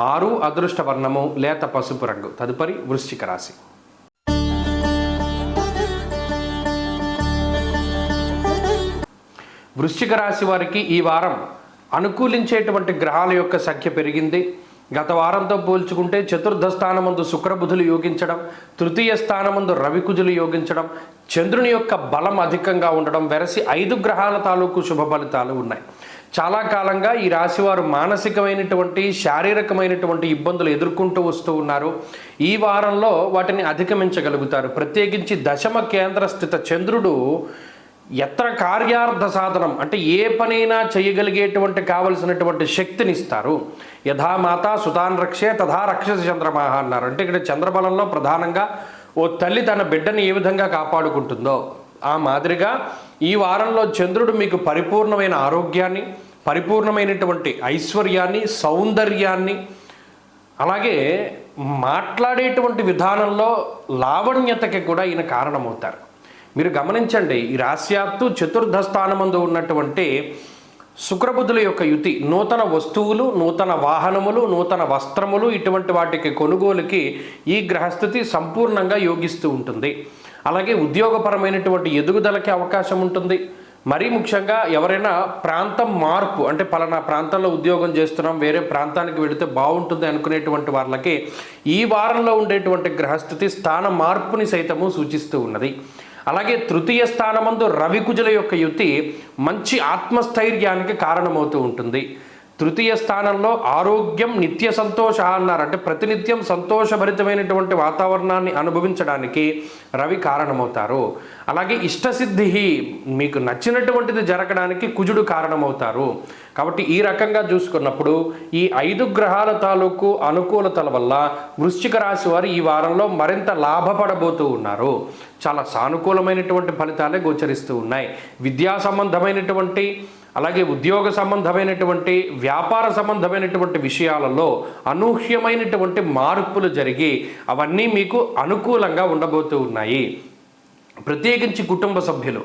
6, అదృష్ట వర్ణము లేత పసుపు రంగు. తదుపరి వృశ్చిక రాశి. వృశ్చిక రాశి వారికి ఈ వారం అనుకూలించేటువంటి గ్రహాల యొక్క సంఖ్య పెరిగింది. గత వారంతో పోల్చుకుంటే చతుర్థ స్థానమందు శుక్రబుధులు యోగించడం, తృతీయ స్థానమందు రవికుజులు యోగించడం, చంద్రుని యొక్క బలం అధికంగా ఉండడం వెరసి 5 గ్రహాల తాలూకు శుభ ఫలితాలు ఉన్నాయి. చాలా కాలంగా ఈ రాశివారు మానసికమైనటువంటి శారీరకమైనటువంటి ఇబ్బందులు ఎదుర్కొంటూ వస్తూ ఉన్నారు. ఈ వారంలో వాటిని అధిగమించగలుగుతారు. ప్రత్యేకించి దశమ కేంద్ర స్థిత చంద్రుడు ఎత్ర కార్యార్థ సాధనం, అంటే ఏ పనైనా చేయగలిగేటువంటి కావలసినటువంటి శక్తిని ఇస్తారు. యథా మాత సుతాన్ రక్షే తథా రక్షసి చంద్రమాహ అన్నారు. అంటే ఇక్కడ చంద్రబలంలో ప్రధానంగా ఓ తల్లి తన బిడ్డని ఏ విధంగా కాపాడుకుంటుందో ఆ మాదిరిగా ఈ వారంలో చంద్రుడు మీకు పరిపూర్ణమైన ఆరోగ్యాన్ని, పరిపూర్ణమైనటువంటి ఐశ్వర్యాన్ని, సౌందర్యాన్ని, అలాగే మాట్లాడేటువంటి విధానంలో లావణ్యతకి కూడా ఈయన కారణమవుతారు. మీరు గమనించండి, ఈ రాశ్యాత్తు చతుర్థ స్థానమందు ఉన్నటువంటి శుక్రబుధుల యొక్క యుతి నూతన వస్తువులు, నూతన వాహనములు, నూతన వస్త్రములు ఇటువంటి వాటికి కొనుగోలుకి ఈ గ్రహస్థితి సంపూర్ణంగా యోగిస్తూ ఉంటుంది. అలాగే ఉద్యోగపరమైనటువంటి ఎదుగుదలకి అవకాశం ఉంటుంది. మరీ ముఖ్యంగా ఎవరైనా ప్రాంతం మార్పు, అంటే పలానా ప్రాంతంలో ఉద్యోగం చేస్తున్నాం, వేరే ప్రాంతానికి వెళితే బాగుంటుంది అనుకునేటువంటి వాళ్ళకి ఈ వారంలో ఉండేటువంటి గ్రహస్థితి స్థాన మార్పుని సైతము సూచిస్తూ ఉన్నది. అలాగే తృతీయ స్థానమందు రవికుజుల యొక్క యుతి మంచి ఆత్మస్థైర్యానికి కారణమవుతూ ఉంటుంది. తృతీయ స్థానంలో ఆరోగ్యం, నిత్య సంతోష అన్నారు. అంటే ప్రతినిత్యం సంతోషభరితమైనటువంటి వాతావరణాన్ని అనుభవించడానికి రవి కారణమవుతారు. అలాగే ఇష్టసిద్ధి, మీకు నచ్చినటువంటిది జరగడానికి కుజుడు కారణమవుతారు. కాబట్టి ఈ రకంగా చూసుకున్నప్పుడు ఈ 5 గ్రహాల తాలూకు అనుకూలతల వల్ల వృశ్చిక రాశి వారు ఈ వారంలో మరింత లాభపడబోతూ ఉన్నారు. చాలా సానుకూలమైనటువంటి ఫలితాలే గోచరిస్తూ ఉన్నాయి. విద్యా సంబంధమైనటువంటి, అలాగే ఉద్యోగ సంబంధమైనటువంటి, వ్యాపార సంబంధమైనటువంటి విషయాలలో అనూహ్యమైనటువంటి మార్పులు జరిగి అవన్నీ మీకు అనుకూలంగా ఉండబోతూ ఉన్నాయి. ప్రత్యేకించి కుటుంబ సభ్యులు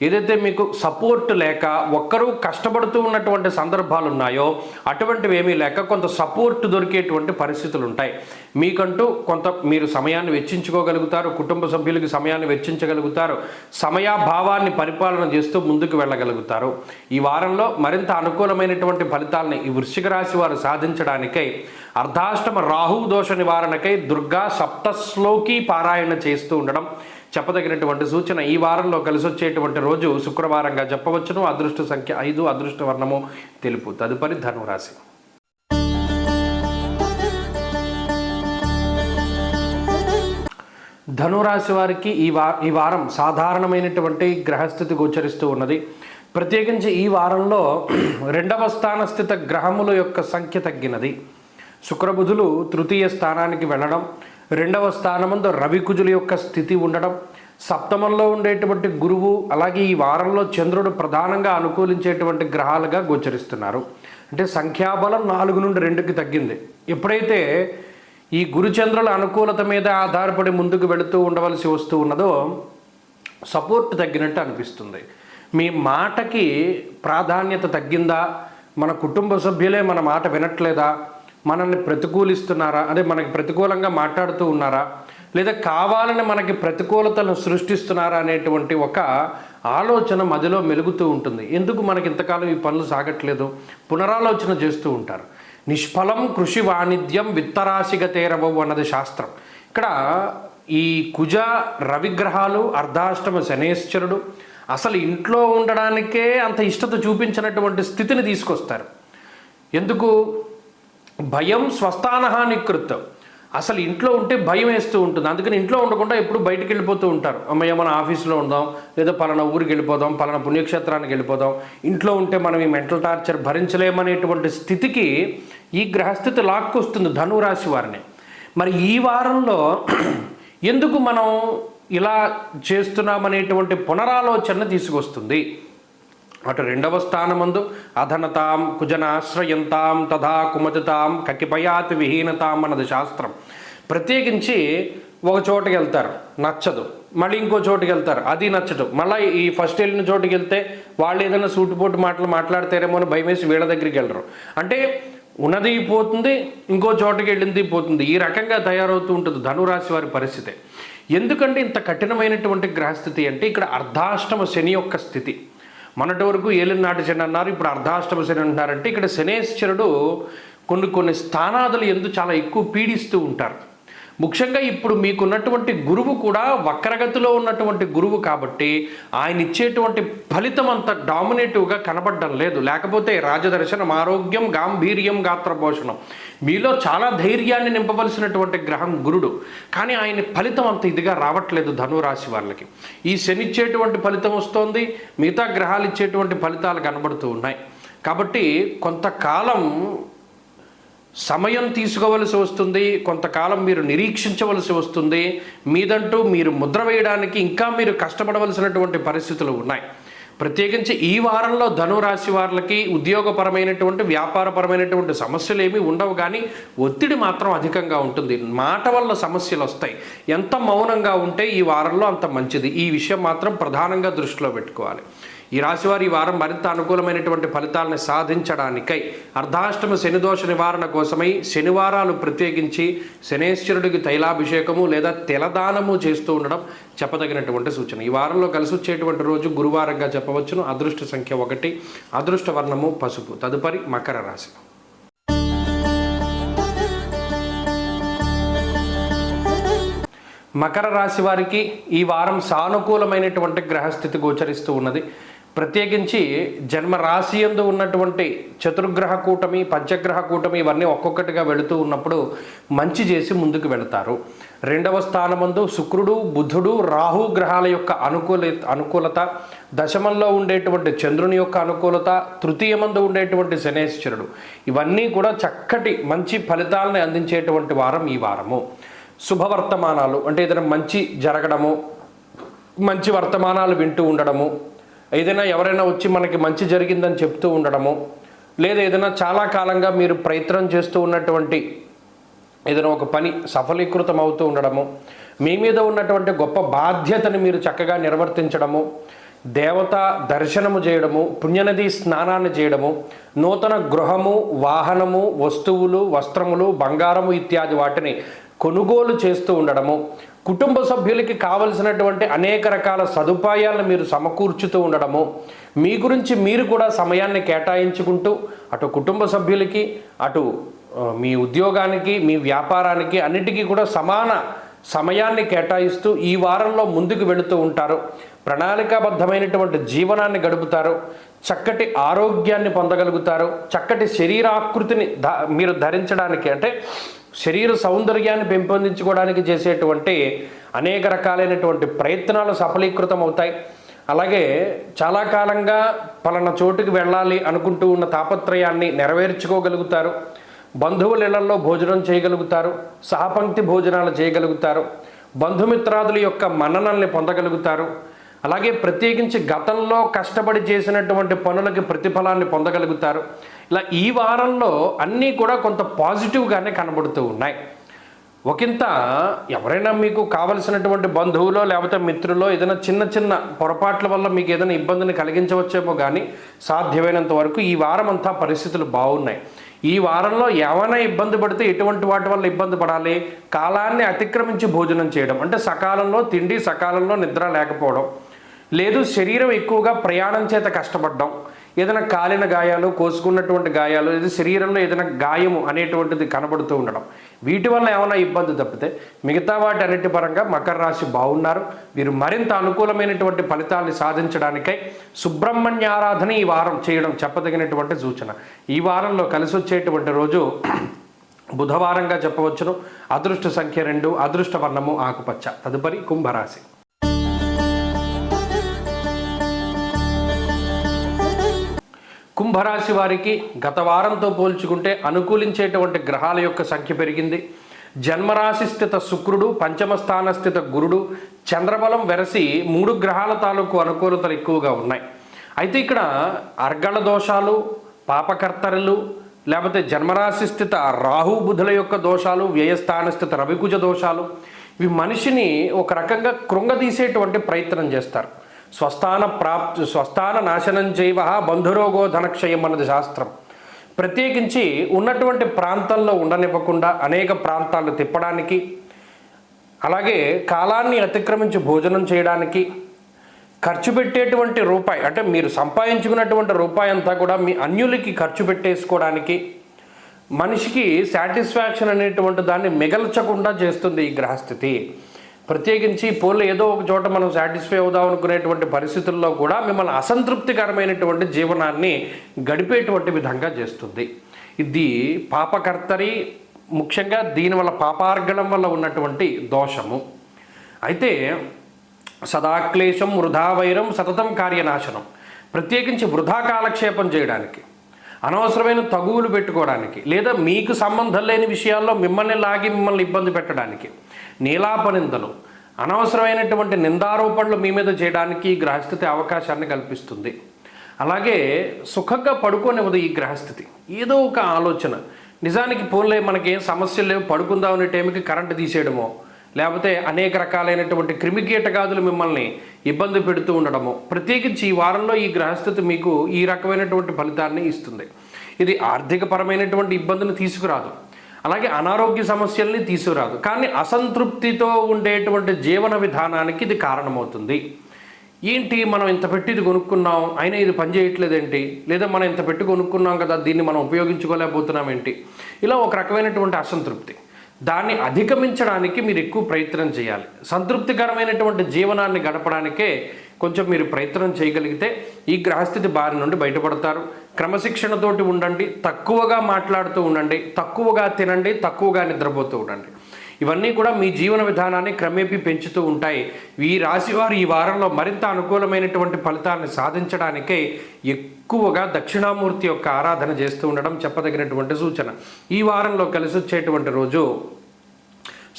ఏదైతే మీకు సపోర్ట్ లేక ఒక్కరూ కష్టపడుతూ ఉన్నటువంటి సందర్భాలు ఉన్నాయో అటువంటివి ఏమీ లేక కొంత సపోర్ట్ దొరికేటువంటి పరిస్థితులు ఉంటాయి. మీకంటూ కొంత మీరు సమయాన్ని వెచ్చించుకోగలుగుతారు, కుటుంబ సభ్యులకి సమయాన్ని వెచ్చించగలుగుతారు, సమయాభావాన్ని పరిపాలన చేస్తూ ముందుకు వెళ్ళగలుగుతారు. ఈ వారంలో మరింత అనుకూలమైనటువంటి ఫలితాలని ఈ వృశ్చిక రాశి వారు సాధించడానికై అర్ధాష్టమ రాహు దోష నివారణకై దుర్గా సప్తశ్లోకి పారాయణ చేస్తూ ఉండడం చెప్పదగినటువంటి సూచన. ఈ వారంలో కలిసి వచ్చేటువంటి రోజు శుక్రవారంగా చెప్పవచ్చును. అదృష్ట సంఖ్య 5, అదృష్ట వర్ణము తెలుపు. తదుపరి ధనురాశి. ధనురాశి వారికి ఈ వారం సాధారణమైనటువంటి గ్రహస్థితి గోచరిస్తూ ఉన్నది. ప్రత్యేకించి ఈ వారంలో 2వ స్థాన స్థిత గ్రహముల యొక్క సంఖ్య తగ్గినది. శుక్రబుధులు తృతీయ స్థానానికి వెళ్ళడం, 2వ స్థానమందు రవికుజుల యొక్క స్థితి ఉండడం, సప్తమంలో ఉండేటువంటి గురువు, అలాగే ఈ వారంలో చంద్రుడు ప్రధానంగా అనుకూలించేటువంటి గ్రహాలుగా గోచరిస్తున్నారు. అంటే సంఖ్యాబలం 4 నుండి 2కి తగ్గింది. ఎప్పుడైతే ఈ గురుచంద్రుల అనుకూలత మీద ఆధారపడి ముందుకు వెళుతూ ఉండవలసి వస్తూ ఉన్నదో సపోర్ట్ తగ్గినట్టు అనిపిస్తుంది. మీ మాటకి ప్రాధాన్యత తగ్గిందా, మన కుటుంబ సభ్యులే మన మాట వినట్లేదా, మనల్ని ప్రతికూలిస్తున్నారా, అదే మనకి ప్రతికూలంగా మాట్లాడుతూ ఉన్నారా, లేదా కావాలని మనకి ప్రతికూలతలను సృష్టిస్తున్నారా అనేటువంటి ఒక ఆలోచన మదిలో మెలుగుతూ ఉంటుంది. ఎందుకు మనకి ఇంతకాలం ఈ పనులు సాగట్లేదు, పునరాలోచన చేస్తూ ఉంటారు. నిష్ఫలం కృషి వాణిజ్యం విత్తరాశిగతేరవవు అన్నది శాస్త్రం. ఇక్కడ ఈ కుజ రవిగ్రహాలు, అర్ధాష్టమ శనేశ్వరుడు అసలు ఇంట్లో ఉండడానికే అంత ఇష్టత చూపించినటువంటి స్థితిని తీసుకొస్తారు. ఎందుకు? భయం స్వస్థానహానికృతం. అసలు ఇంట్లో ఉంటే భయం వేస్తూ ఉంటుంది. అందుకని ఇంట్లో ఉండకుండా ఎప్పుడు బయటికి వెళ్ళిపోతూ ఉంటారు. అమ్మయ్య మన ఆఫీస్లో ఉందాం, లేదా పలానా ఊరికి వెళ్ళిపోదాం, పలానా పుణ్యక్షేత్రానికి వెళ్ళిపోదాం, ఇంట్లో ఉంటే మనం ఈ మెంటల్ టార్చర్ భరించలేమనేటువంటి స్థితికి ఈ గ్రహస్థితి లాక్కొస్తుంది ధనురాశి వారిని. మరి ఈ వారంలో ఎందుకు మనం ఇలా చేస్తున్నామనేటువంటి పునరాలోచన తీసుకొస్తుంది. అటు 2వ స్థానమందు అధనతాం కుజనాశ్రయంతాం తథా కుమతితాం కకిపయాతి విహీనతాం అన్నది శాస్త్రం. ప్రత్యేకించి ఒక చోటుకి వెళ్తారు, నచ్చదు, మళ్ళీ ఇంకో చోటుకి వెళ్తారు, అది నచ్చదు, మళ్ళీ ఈ ఫస్ట్ వెళ్ళిన చోటుకి వెళ్తే వాళ్ళు ఏదైనా సూటిపోటు మాటలు మాట్లాడతారేమో అని భయం వేసి వీళ్ళ దగ్గరికి వెళ్ళరు. అంటే ఉన్నది పోతుంది, ఇంకో చోటుకి వెళ్ళింది పోతుంది. ఈ రకంగా తయారవుతూ ఉంటుంది ధనురాశి వారి పరిస్థితి. ఎందుకంటే ఇంత కఠినమైనటువంటి గ్రహస్థితి అంటే ఇక్కడ అర్ధాష్టమ శని యొక్క స్థితి. మొన్నటి వరకు ఏలినాటి శని అన్నారు, ఇప్పుడు అర్ధాష్టమ శని అంటున్నారంటే ఇక్కడ శనేశ్వరుడు కొన్ని స్థానాదులు ఎందుకు చాలా ఎక్కువ పీడిస్తూ ఉంటారు. ముఖ్యంగా ఇప్పుడు మీకున్నటువంటి గురువు కూడా వక్రగతిలో ఉన్నటువంటి గురువు కాబట్టి ఆయన ఇచ్చేటువంటి ఫలితం అంత డామినేటివ్గా కనబడడం లేదు. లేకపోతే రాజదర్శనం, ఆరోగ్యం, గాంభీర్యం, గాత్రపోషణం, మీలో చాలా ధైర్యాన్ని నింపవలసినటువంటి గ్రహం గురుడు. కానీ ఆయన ఫలితం అంత ఇదిగా రావట్లేదు ధనురాశి వాళ్ళకి. ఈ శని ఇచ్చేటువంటి ఫలితం వస్తోంది, మిగతా గ్రహాలు ఇచ్చేటువంటి ఫలితాలు కనబడుతూ ఉన్నాయి. కాబట్టి కొంతకాలం సమయం తీసుకోవలసి వస్తుంది, కొంతకాలం మీరు నిరీక్షించవలసి వస్తుంది. మీదంటూ మీరు ముద్ర వేయడానికి ఇంకా మీరు కష్టపడవలసినటువంటి పరిస్థితులు ఉన్నాయి. ప్రత్యేకించి ఈ వారంలో ధనురాశి వారికి ఉద్యోగపరమైనటువంటి, వ్యాపారపరమైనటువంటి సమస్యలు ఏమీ ఉండవు, కానీ ఒత్తిడి మాత్రం అధికంగా ఉంటుంది. మాట వల్ల సమస్యలు వస్తాయి. ఎంత మౌనంగా ఉంటే ఈ వారంలో అంత మంచిది. ఈ విషయం మాత్రం ప్రధానంగా దృష్టిలో పెట్టుకోవాలి. ఈ రాశివారి ఈ వారం మరింత అనుకూలమైనటువంటి ఫలితాలను సాధించడానికై అర్ధాష్టమ శనిదోష నివారణ కోసమై శనివారాలు ప్రత్యేకించి శనేశ్వరుడికి తైలాభిషేకము లేదా తెలదానము చేస్తూ ఉండడం చెప్పదగినటువంటి సూచన. ఈ వారంలో కలిసి వచ్చేటువంటి రోజు గురువారంగా చెప్పవచ్చును. అదృష్ట సంఖ్య 1, అదృష్ట వర్ణము పసుపు. తదుపరి మకర రాశి. మకర రాశి వారికి ఈ వారం సానుకూలమైనటువంటి గ్రహస్థితి గోచరిస్తూ ఉన్నది. ప్రత్యేకించి జన్మ రాశి యందు ఉన్నటువంటి చతుర్గ్రహ కూటమి, పంచగ్రహ కూటమి ఇవన్నీ ఒక్కొక్కటిగా వెళుతూ ఉన్నప్పుడు మంచి చేసి ముందుకు వెళతారు. 2వ స్థానమందు శుక్రుడు, బుధుడు, రాహు గ్రహాల యొక్క అనుకూలత, దశమంలో ఉండేటువంటి చంద్రుని యొక్క అనుకూలత, తృతీయమందు ఉండేటువంటి శనేశ్వరుడు, ఇవన్నీ కూడా చక్కటి మంచి ఫలితాలను అందించేటువంటి వారం ఈ వారము. శుభవర్తమానాలు అంటే ఏదైనా మంచి జరగడము, మంచి వర్తమానాలు వింటూ ఉండడము, ఏదైనా ఎవరైనా వచ్చి మనకి మంచి జరిగిందని చెప్తూ ఉండడము, లేదా ఏదైనా చాలా కాలంగా మీరు ప్రయత్నం చేస్తూ ఉన్నటువంటి ఏదైనా ఒక పని సఫలీకృతం అవుతూ ఉండడము, మీ మీద ఉన్నటువంటి గొప్ప బాధ్యతని మీరు చక్కగా నిర్వర్తించడము, దేవత దర్శనము చేయడము, పుణ్యనది స్నానాన్ని చేయడము, నూతన గృహము, వాహనము, వస్తువులు, వస్త్రములు, బంగారము ఇత్యాది వాటిని కొనుగోలు చేస్తూ ఉండడము, కుటుంబ సభ్యులకి కావలసినటువంటి అనేక రకాల సదుపాయాలను మీరు సమకూర్చుతూ ఉండడము, మీ గురించి మీరు కూడా సమయాన్ని కేటాయించుకుంటూ అటు కుటుంబ సభ్యులకి, అటు మీ ఉద్యోగానికి, మీ వ్యాపారానికి అన్నిటికీ కూడా సమాన సమయాన్ని కేటాయిస్తూ ఈ వారంలో ముందుకు వెళుతూ ఉంటారు. ప్రణాళికాబద్ధమైనటువంటి జీవనాన్ని గడుపుతారు. చక్కటి ఆరోగ్యాన్ని పొందగలుగుతారు. చక్కటి శరీరాకృతిని మీరు ధరించడానికి అంటే శరీర సౌందర్యాన్ని పెంపొందించుకోవడానికి చేసేటువంటి అనేక రకాలైనటువంటి ప్రయత్నాలు సఫలీకృతం అవుతాయి. అలాగే చాలా కాలంగా పలానా చోటుకి వెళ్ళాలి అనుకుంటూ ఉన్న తాపత్రయాన్ని నెరవేర్చుకోగలుగుతారు. బంధువుల ఇళ్లలో భోజనం చేయగలుగుతారు. సహపంక్తి భోజనాలు చేయగలుగుతారు. బంధుమిత్రాదుల యొక్క మన్ననల్ని పొందగలుగుతారు. అలాగే ప్రత్యేకించి గతంలో కష్టపడి చేసినటువంటి పనులకి ప్రతిఫలాన్ని పొందగలుగుతారు. ఇలా ఈ వారంలో అన్నీ కూడా కొంత పాజిటివ్గానే కనబడుతూ ఉన్నాయి. ఒకంత ఎవరైనా మీకు కావలసినటువంటి బంధువులో లేకపోతే మిత్రులో ఏదైనా చిన్న చిన్న పొరపాట్ల వల్ల మీకు ఏదైనా ఇబ్బందిని కలిగించవచ్చేమో, కానీ సాధ్యమైనంత వరకు ఈ వారం అంతా పరిస్థితులు బాగున్నాయి. ఈ వారంలో ఏమైనా ఇబ్బంది పడితే ఎటువంటి వాటి వల్ల ఇబ్బంది పడాలి? కాలాన్ని అతిక్రమించి భోజనం చేయడం అంటే సకాలంలో తిండి, సకాలంలో నిద్ర లేకపోవడం, లేదు శరీరం ఎక్కువగా ప్రయాణం చేత కష్టపడడం, ఏదైనా కాలిన గాయాలు, కోసుకున్నటువంటి గాయాలు, లేదా శరీరంలో ఏదైనా గాయము అనేటువంటిది కనబడుతూ ఉండడం, వీటి వల్ల ఏమైనా ఇబ్బంది తప్పితే మిగతా వాటి అన్నిటి పరంగా మకర రాశి బాగున్నారు. వీరు మరింత అనుకూలమైనటువంటి ఫలితాలను సాధించడానికై సుబ్రహ్మణ్య ఆరాధన ఈ వారం చేయడం చెప్పదగినటువంటి సూచన. ఈ వారంలో కలిసి వచ్చేటువంటి రోజు బుధవారంగా చెప్పవచ్చును. అదృష్ట సంఖ్య 2, అదృష్ట వర్ణము ఆకుపచ్చ. తదుపరి కుంభరాశి. కుంభరాశి వారికి గత వారంతో పోల్చుకుంటే అనుకూలించేటువంటి గ్రహాల యొక్క సంఖ్య పెరిగింది. జన్మరాశి స్థిత శుక్రుడు, పంచమ స్థాన స్థిత గురుడు, చంద్రబలం వెరసి 3 గ్రహాల తాలూకు అనుకూలతలు ఎక్కువగా ఉన్నాయి. అయితే ఇక్కడ అర్గళ దోషాలు, పాపకర్తరులు, లేకపోతే జన్మరాశి స్థిత రాహు బుధుల యొక్క దోషాలు, వ్యయస్థాన స్థిత రవికుజ దోషాలు, ఇవి మనిషిని ఒక రకంగా కృంగదీసేటువంటి ప్రయత్నం చేస్తారు. స్వస్థాన నాశనం చేయవ బంధురోగో ధనక్షయం అన్నది శాస్త్రం. ప్రత్యేకించి ఉన్నటువంటి ప్రాంతంలో ఉండనివ్వకుండా అనేక ప్రాంతాలు తిప్పడానికి, అలాగే కాలాన్ని అతిక్రమించి భోజనం చేయడానికి, ఖర్చు పెట్టేటువంటి రూపాయి అంటే మీరు సంపాదించుకున్నటువంటి రూపాయి అంతా కూడా మీ అన్యులకి ఖర్చు పెట్టేసుకోవడానికి, మనిషికి సాటిస్ఫాక్షన్ అనేటువంటి దాన్ని మిగల్చకుండా చేస్తుంది ఈ గ్రహస్థితి. ప్రత్యేకించి పోలు ఏదో ఒక చోట మనం సాటిస్ఫై అవుదాం అనుకునేటువంటి పరిస్థితుల్లో కూడా మిమ్మల్ని అసంతృప్తికరమైనటువంటి జీవనాన్ని గడిపేటువంటి విధంగా చేస్తుంది. ఇది పాపకర్తరి, ముఖ్యంగా దీనివల్ల పాపార్గణం వల్ల ఉన్నటువంటి దోషము. అయితే సదాక్లేశం వృధా వైరం సతతం కార్యనాశనం, ప్రత్యేకించి వృధా కాలక్షేపం చేయడానికి, అనవసరమైన తగువులు పెట్టుకోవడానికి, లేదా మీకు సంబంధం లేని విషయాల్లో మిమ్మల్ని లాగి మిమ్మల్ని ఇబ్బంది పెట్టడానికి, నీలాపనిందలు, అనవసరమైనటువంటి నిందారోపణలు మీ మీద చేయడానికి ఈ గ్రహస్థితి అవకాశాన్ని కల్పిస్తుంది. అలాగే సుఖంగా పడుకోనివ్వదు ఈ గ్రహస్థితి. ఏదో ఒక ఆలోచన, నిజానికి పోన్లే మనకేం సమస్యలు లేవు పడుకుందాం అనే టైంకి కరెంటు తీసేయడమో, లేకపోతే అనేక రకాలైనటువంటి క్రిమికీటకాదులు మిమ్మల్ని ఇబ్బంది పెడుతూ ఉండడము, ప్రత్యేకించి ఈ వారంలో ఈ గ్రహస్థితి మీకు ఈ రకమైనటువంటి ఫలితాన్ని ఇస్తుంది. ఇది ఆర్థికపరమైనటువంటి ఇబ్బందిని తీసుకురాదు, అలాగే అనారోగ్య సమస్యల్ని తీసుకురాదు, కానీ అసంతృప్తితో ఉండేటువంటి జీవన విధానానికి ఇది కారణమవుతుంది. ఏంటి మనం ఇంత పెట్టి ఇది కొనుక్కున్నాం అయినా ఇది పని చేయట్లేదేంటి, లేదా మనం ఇంత పెట్టి కొనుక్కున్నాం కదా దీన్ని మనం ఉపయోగించుకోలేకపోతున్నాం ఏంటి, ఇలా ఒక రకమైనటువంటి అసంతృప్తి. దాన్ని అధిగమించడానికి మీరు ఎక్కువ ప్రయత్నం చేయాలి. సంతృప్తికరమైనటువంటి జీవనాన్ని గడపడానికే కొంచెం మీరు ప్రయత్నం చేయగలిగితే ఈ గ్రహస్థితి బారి నుండి బయటపడతారు. క్రమశిక్షణతోటి ఉండండి, తక్కువగా మాట్లాడుతూ ఉండండి, తక్కువగా తినండి, తక్కువగా నిద్రపోతూ ఉండండి. ఇవన్నీ కూడా మీ జీవన విధానాన్ని క్రమేపీ పెంచుతూ ఉంటాయి. ఈ రాశివారు ఈ వారంలో మరింత అనుకూలమైనటువంటి ఫలితాన్ని సాధించడానికే ఎక్కువగా దక్షిణామూర్తి యొక్క ఆరాధన చేస్తూ ఉండడం చెప్పదగినటువంటి సూచన. ఈ వారంలో కలిసి వచ్చేటువంటి రోజు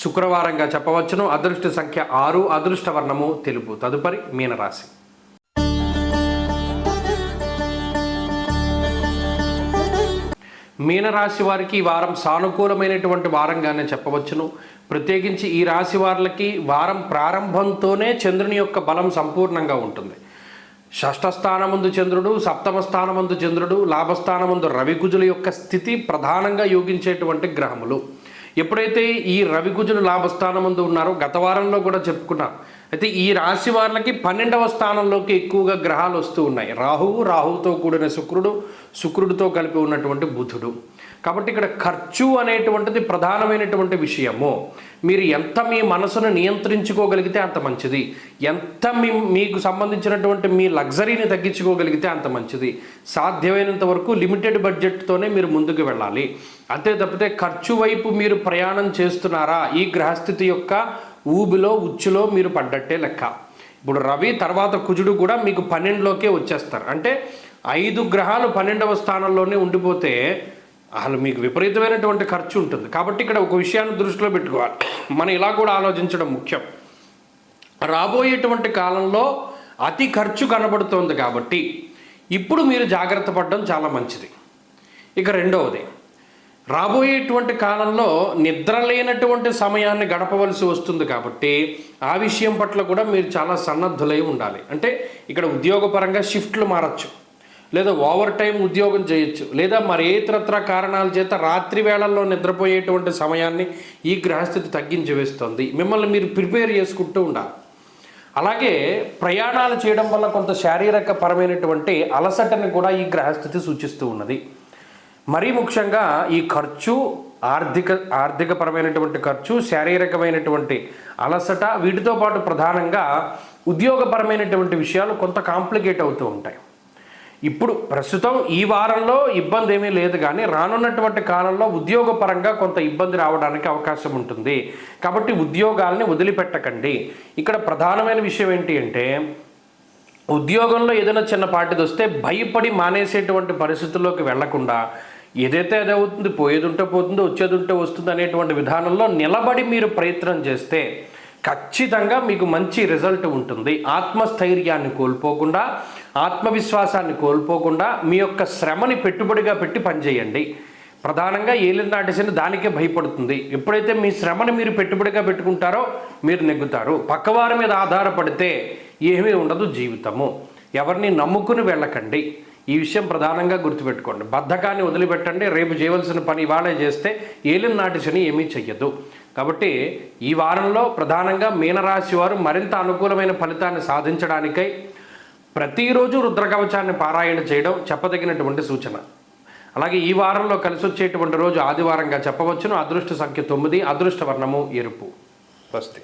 శుక్రవారంగా చెప్పవచ్చును. అదృష్ట సంఖ్య 6, అదృష్ట వర్ణము తెలుపు. తదుపరి మీనరాశి. మీనరాశి వారికి ఈ వారం సానుకూలమైనటువంటి వారంగానే చెప్పవచ్చును. ప్రత్యేకించి ఈ రాశి వారికి వారం ప్రారంభంతోనే చంద్రుని యొక్క బలం సంపూర్ణంగా ఉంటుంది. షష్ఠ స్థానమందు చంద్రుడు, సప్తమ స్థానమందు చంద్రుడు, లాభస్థానమందు రవికుజుల యొక్క స్థితి ప్రధానంగా యోగించేటువంటి గ్రహములు. ఎప్పుడైతే ఈ రవికుజులు లాభస్థానమందు ఉన్నారో గత వారంలో కూడా చెప్పుకున్నాం. అయితే ఈ రాశి వారికి 12వ స్థానంలోకి ఎక్కువగా గ్రహాలు వస్తూ ఉన్నాయి. రాహువుతో కూడిన శుక్రుడితో కలిపి ఉన్నటువంటి బుధుడు. కాబట్టి ఇక్కడ ఖర్చు అనేటువంటిది ప్రధానమైనటువంటి విషయము. మీరు ఎంత మీ మనసును నియంత్రించుకోగలిగితే అంత మంచిది, ఎంత మీకు సంబంధించినటువంటి మీ లగ్జరీని తగ్గించుకోగలిగితే అంత మంచిది. సాధ్యమైనంత వరకు లిమిటెడ్ బడ్జెట్తోనే మీరు ముందుకు వెళ్ళాలి. అంతే తప్పితే ఖర్చు వైపు మీరు ప్రయాణం చేస్తున్నారా ఈ గ్రహస్థితి యొక్క ఊబిలో ఉచ్చులో మీరు పడ్డట్టే లెక్క. ఇప్పుడు రవి తర్వాత కుజుడు కూడా మీకు 12లోకే వచ్చేస్తారు. అంటే 5 గ్రహాలు 12వ స్థానంలోనే ఉండిపోతే అసలు మీకు విపరీతమైనటువంటి ఖర్చు ఉంటుంది. కాబట్టి ఇక్కడ ఒక విషయాన్ని దృష్టిలో పెట్టుకోవాలి. మనం ఇలా కూడా ఆలోచించడం ముఖ్యం. రాబోయేటువంటి కాలంలో అతి ఖర్చు కనబడుతోంది కాబట్టి ఇప్పుడు మీరు జాగ్రత్త పడడం చాలా మంచిది. ఇక రెండవది, రాబోయేటువంటి కాలంలో నిద్ర లేనటువంటి సమయాన్ని గడపవలసి వస్తుంది కాబట్టి ఆ విషయం పట్ల కూడా మీరు చాలా సన్నద్ధులై ఉండాలి. అంటే ఇక్కడ ఉద్యోగపరంగా షిఫ్ట్లు మారచ్చు, లేదా ఓవర్ టైం ఉద్యోగం చేయొచ్చు, లేదా మరి ఏ ఇతరత్ర కారణాల చేత రాత్రి వేళల్లో నిద్రపోయేటువంటి సమయాన్ని ఈ గ్రహస్థితి తగ్గించి వేస్తుంది. మిమ్మల్ని మీరు ప్రిపేర్ చేసుకుంటూ ఉండాలి. అలాగే ప్రయాణాలు చేయడం వల్ల కొంత శారీరక పరమైనటువంటి అలసటని కూడా ఈ గ్రహస్థితి సూచిస్తూ ఉన్నది. మరీ ముఖ్యంగా ఈ ఖర్చు, ఆర్థికపరమైనటువంటి ఖర్చు, శారీరకమైనటువంటి అలసట, వీటితో పాటు ప్రధానంగా ఉద్యోగపరమైనటువంటి విషయాలు కొంత కాంప్లికేట్ అవుతూ ఉంటాయి. ఇప్పుడు ప్రస్తుతం ఈ వారంలో ఇబ్బంది ఏమీ లేదు, కానీ రానున్నటువంటి కాలంలో ఉద్యోగపరంగా కొంత ఇబ్బంది రావడానికి అవకాశం ఉంటుంది. కాబట్టి ఉద్యోగాల్ని వదిలిపెట్టకండి. ఇక్కడ ప్రధానమైన విషయం ఏంటి అంటే, ఉద్యోగంలో ఏదైనా చిన్నపాటిది వస్తే భయపడి మానేసేటువంటి పరిస్థితుల్లోకి వెళ్లకుండా ఏదైతే అది అవుతుంది, పోయేది ఉంటే పోతుంది, వచ్చేది ఉంటే వస్తుంది అనేటువంటి విధానంలో నిలబడి మీరు ప్రయత్నం చేస్తే ఖచ్చితంగా మీకు మంచి రిజల్ట్ ఉంటుంది. ఆత్మస్థైర్యాన్ని కోల్పోకుండా, ఆత్మవిశ్వాసాన్ని కోల్పోకుండా మీ యొక్క శ్రమని పెట్టుబడిగా పెట్టి పనిచేయండి. ప్రధానంగా ఏలినాటి శని దానికే భయపడుతుంది. ఎప్పుడైతే మీ శ్రమని మీరు పెట్టుబడిగా పెట్టుకుంటారో మీరు నెగ్గుతారు. పక్కవారి మీద ఆధారపడితే ఏమీ ఉండదు జీవితము. ఎవరిని నమ్ముకుని వెళ్ళకండి. ఈ విషయం ప్రధానంగా గుర్తుపెట్టుకోండి. బద్ధకాన్ని వదిలిపెట్టండి. రేపు చేయవలసిన పని ఇవాళే చేస్తే ఏలినాటి శని ఏమీ చెయ్యదు. కాబట్టి ఈ వారంలో ప్రధానంగా మీనరాశి వారు మరింత అనుకూలమైన ఫలితాన్ని సాధించడానికై ప్రతిరోజు రుద్రకవచాన్ని పారాయణ చేయడం చెప్పదగినటువంటి సూచన. అలాగే ఈ వారంలో కలిసి వచ్చేటువంటి రోజు ఆదివారంగా చెప్పవచ్చును. అదృష్ట సంఖ్య 9, అదృష్ట వర్ణము ఎరుపు. స్వస్తి.